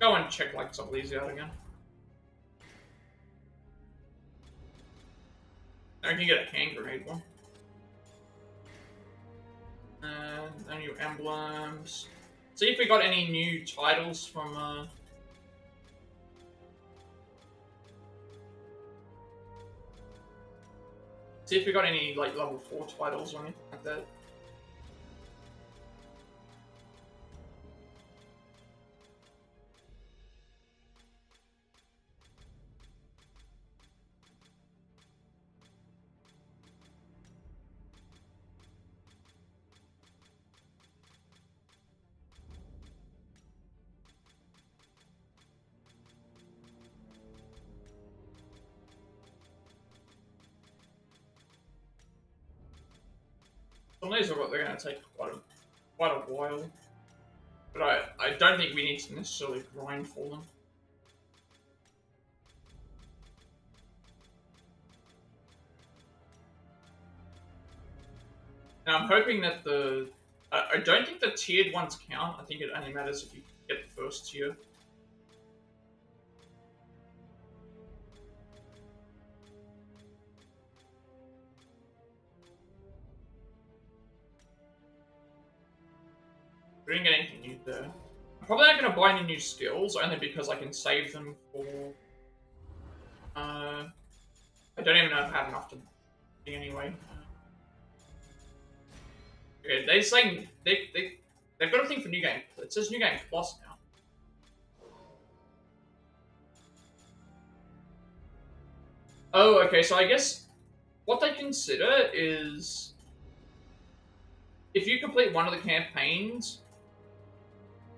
go and check like some of these out again. I can get a hand grenade one. No new emblems. See if we got any new titles from. See if we got any like level 4 titles or anything like that. Some of these are what they're going to take quite a while. But I don't think we need to necessarily grind for them. And I'm hoping that I don't think the tiered ones count. I think it only matters if you get the first tier. We didn't get anything new there. I'm probably not going to buy any new skills, only because I can save them for... I don't even know if I have enough to do anyway. Okay, they're saying they've got a thing for New Game. It says New Game Plus now. Oh, okay, so I guess what they consider is if you complete one of the campaigns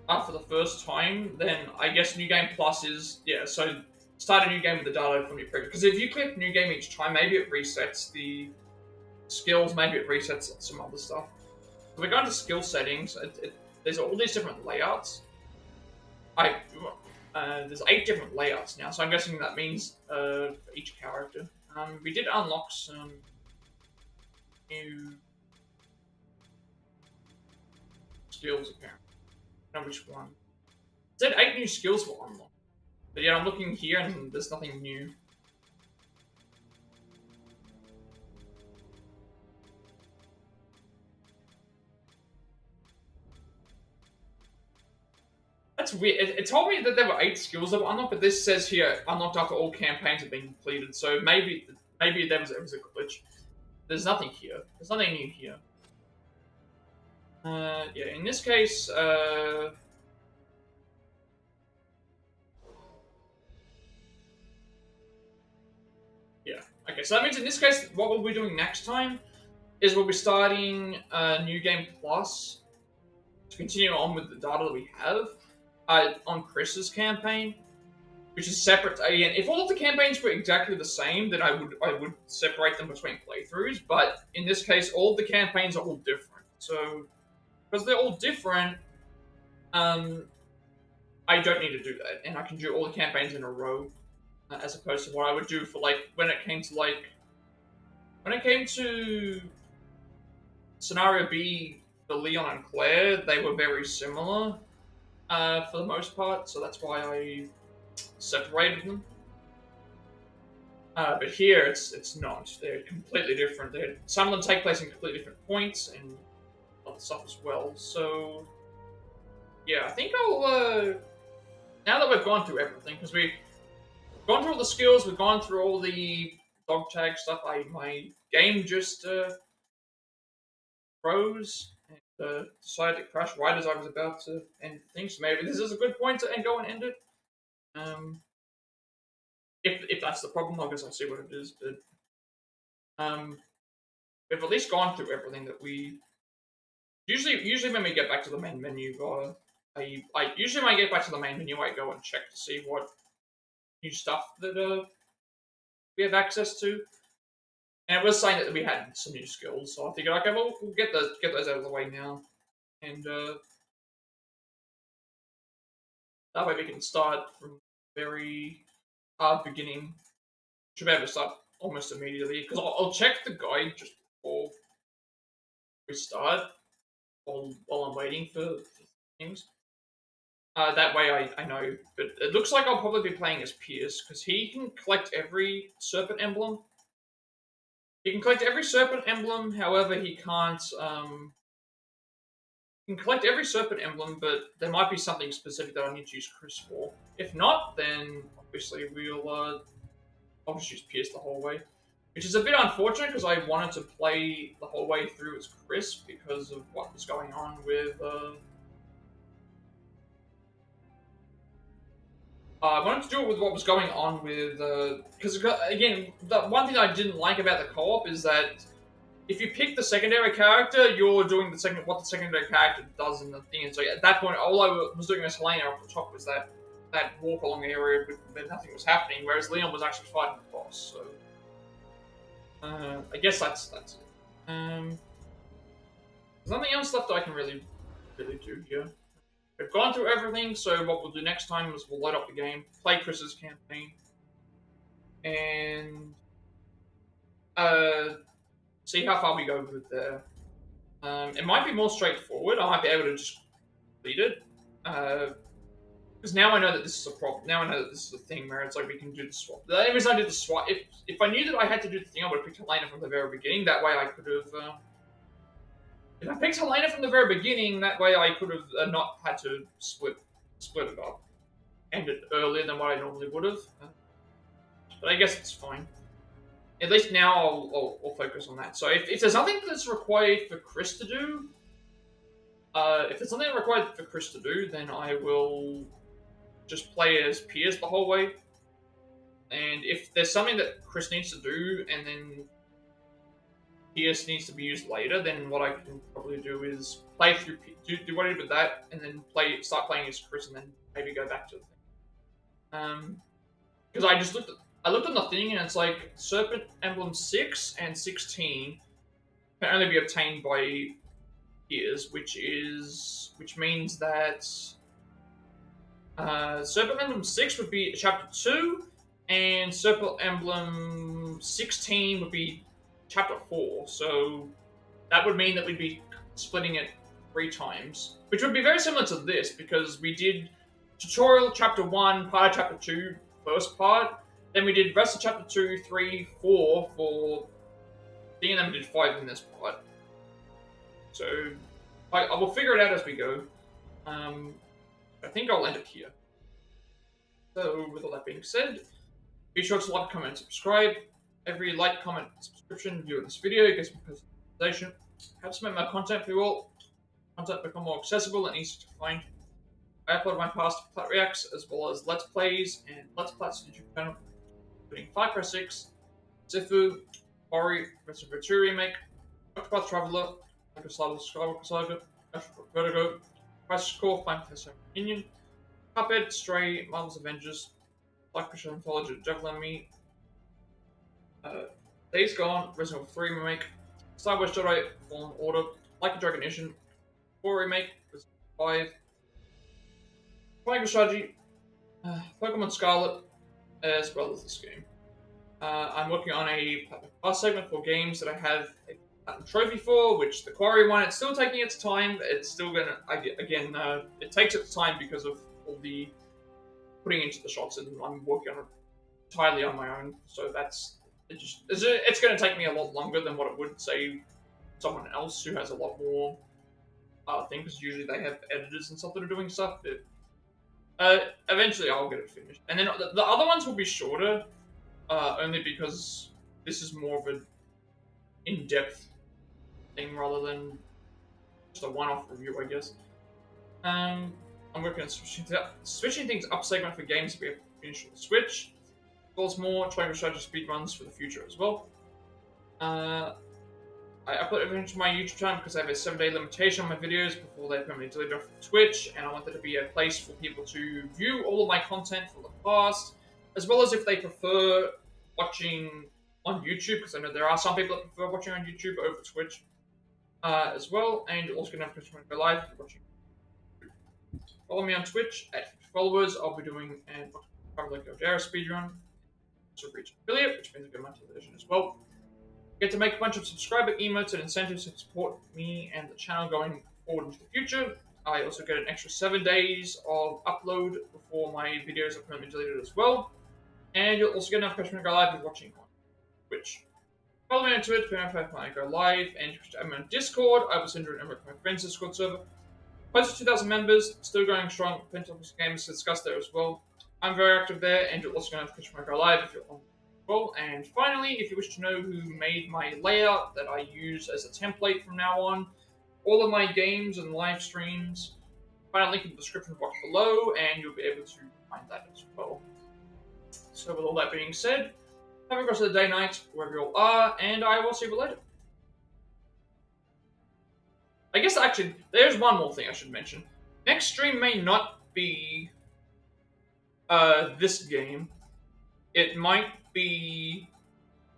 for the first time, then I guess New Game Plus is, yeah, so start a new game with the data from your previous. Because if you click New Game each time, maybe it resets the skills, maybe it resets some other stuff. So we're going to skill settings. There's all these different layouts. There's 8 different layouts now, so I'm guessing that means for each character. We did unlock some new skills, apparently. I don't know which one. It said 8 new skills were unlocked. But yeah, I'm looking here and there's nothing new. That's weird. It told me that there were 8 skills that were unlocked, but this says here unlocked after all campaigns have been completed. So maybe there was a glitch. There's nothing here. There's nothing new here. Yeah, in this case, yeah. Okay, so that means in this case, what we'll be doing next time is we'll be starting New Game Plus to continue on with the data that we have on Chris's campaign, which is separate. Again, if all of the campaigns were exactly the same, then I would separate them between playthroughs. But in this case, all of the campaigns are all different. So because they're all different, I don't need to do that, and I can do all the campaigns in a row, as opposed to what I would do for when it came to scenario B for Leon and Claire. They were very similar for the most part, so that's why I separated them. But here it's not. They're completely different. Some of them take place in completely different points and other stuff as well. So yeah, I think I'll now that we've gone through everything, because we've gone through all the skills, we've gone through all the dog tag stuff. My game just froze and decided to crash right as I was about to end things. So maybe this is a good point to go and end it. If that's the problem, I guess I'll see what it is. But we've at least gone through everything that we usually when we get back to the main menu, I usually when I get back to the main menu, I go and check to see what new stuff that we have access to. And it was saying that we had some new skills, so I figured, okay, well, we'll get those out of the way now, and that way we can start from the very beginning. Should be able to start almost immediately, because I'll check the guide just before we start, while I'm waiting for things. That way I know, but it looks like I'll probably be playing as Pierce, because he can collect every Serpent Emblem. He can collect every Serpent Emblem, however he can't, he can collect every Serpent Emblem, but there might be something specific that I need to use Chris for. If not, then obviously I'll just use Pierce the whole way. Which is a bit unfortunate, because I wanted to play the whole way through as Chris, because of what was going on with, I wanted to do it with what was going on with, because again, the one thing I didn't like about the co-op is that if you pick the secondary character, you're doing what the secondary character does in the thing. And so at that point, all I was doing as Helena up the top was that walk along area where nothing was happening, whereas Leon was actually fighting the boss. So I guess that's it. There's nothing else left I can really do here. We've gone through everything, so what we'll do next time is we'll load up the game, play Chris's campaign, and see how far we go with there. It might be more straightforward. I might be able to just complete it. Because now I know that this is a problem. Now I know that this is a thing where it's like we can do the swap. The only reason I did the swap, if I knew that I had to do the thing, I would have picked Helena from the very beginning. That way I could have... if I picked Helena from the very beginning, that way I could have not had to split it up. End it earlier than what I normally would have. But I guess it's fine. At least now I'll focus on that. So if there's nothing that's required for Chris to do, if there's something required for Chris to do, then I will just play as Piers the whole way. And if there's something that Chris needs to do, and then Piers needs to be used later, then what I can probably do is play through, do what I did with that, and then start playing as Chris, and then maybe go back to the thing. Because I just looked on the thing, and it's like Serpent Emblems 6 and 16 can only be obtained by Piers, which means that Serpent Emblem 6 would be Chapter 2, and Serpent Emblem 16 would be Chapter 4. So that would mean that we'd be splitting it 3 times, which would be very similar to this, because we did tutorial Chapter 1, part of Chapter 2, first part, then we did rest of Chapter 2, 3, 4 for thing, and then we did 5 in this part. So I will figure it out as we go. I think I'll end it here. So, with all that being said, be sure to like, comment, and subscribe. Every like, comment, and subscription view of this video gets me personalization. Helps make my content for you all. Content become more accessible and easy to find. I upload my past Plat reacts as well as Let's Plays and Let's Plat's YouTube channel, including Far Cry 6, Sifu, Ori, Resident Evil 2 Remake, Octopath Traveler, Skywalker Saga, Vertigo, Crisis Core, Final Fantasy Union, Cuphead, Stray, Marvel's Avengers, Black Christian Anthology, Devil and Me, Days Gone, Resident Evil 3 Remake, Star Wars Jedi Fallen Order, Like a Dragon Edition, 4 Remake, Resident Evil 5, Triangle Strategy, Pokemon Scarlet, as well as this game. I'm working on a Platinum Pass segment for games that I have a Stuntman Trophy for, which the Quarry one, it's still taking its time. It's still gonna, again, it takes its time because of all the putting into the shots, and I'm working on it entirely on my own. So it's gonna take me a lot longer than what it would, say, someone else who has a lot more things. Usually they have editors and stuff that are doing stuff, but eventually I'll get it finished. And then the other ones will be shorter, only because this is more of an in-depth thing rather than just a one-off review, I guess. I'm working on switching things up segment for games that we have finished on the Switch, as well as more Triangle Strategy speedruns for the future as well. I upload everything to my YouTube channel because I have a 7-day limitation on my videos before they're permanently deleted off Twitch, and I want there to be a place for people to view all of my content from the past, as well as if they prefer watching on YouTube, because I know there are some people that prefer watching on YouTube over Twitch as well, and you're also going to have to go live if you're watching. Follow me on Twitch at 50 followers. I'll be doing an Public Ojara speedrun. Also reach affiliate, which means I get my television as well. Get to make a bunch of subscriber emotes and incentives to support me and the channel going forward into the future. I also get an extra 7 days of upload before my videos are permanently deleted as well. And you'll also get an notification when I go live if you're watching on Twitch. Follow me on Twitch when I go live, and I'm on Discord. I will send you an invite to my friends' Discord server. Close to 2,000 members, still going strong. Plenty of games to discuss there as well. I'm very active there, and you'll also get a notification when I go live if you're on well. And finally, if you wish to know who made my layout that I use as a template from now on, all of my games and live streams, find a link in the description box below, and you'll be able to find that as well. So with all that being said, have a good rest of the day, night, wherever you all are, and I will see you later. I guess actually, there's one more thing I should mention. Next stream may not be this game. It might be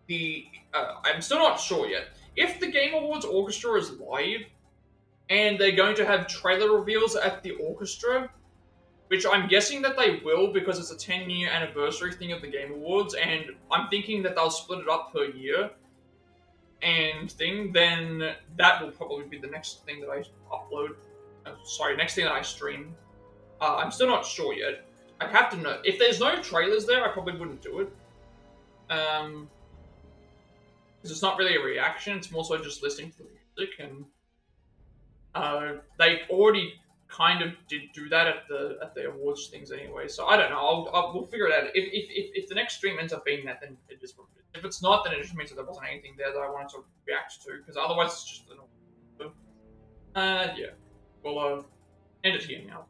the I'm still not sure yet. If the Game Awards Orchestra is live, and they're going to have trailer reveals at the orchestra, which I'm guessing that they will because it's a 10-year anniversary thing of the Game Awards, and I'm thinking that they'll split it up per year and thing. Then that will probably be the next thing that I upload. Next thing that I stream. I'm still not sure yet. I'd have to know. If there's no trailers there, I probably wouldn't do it. Because it's not really a reaction, it's more so just listening to the music, and they already kind of did do that at the awards things anyway. So I don't know. We'll figure it out. If the next stream ends up being that, then it is what it is. If it's not, then it just means that there wasn't anything there that I wanted to react to, because otherwise it's just the normal. Yeah. We'll end it here now.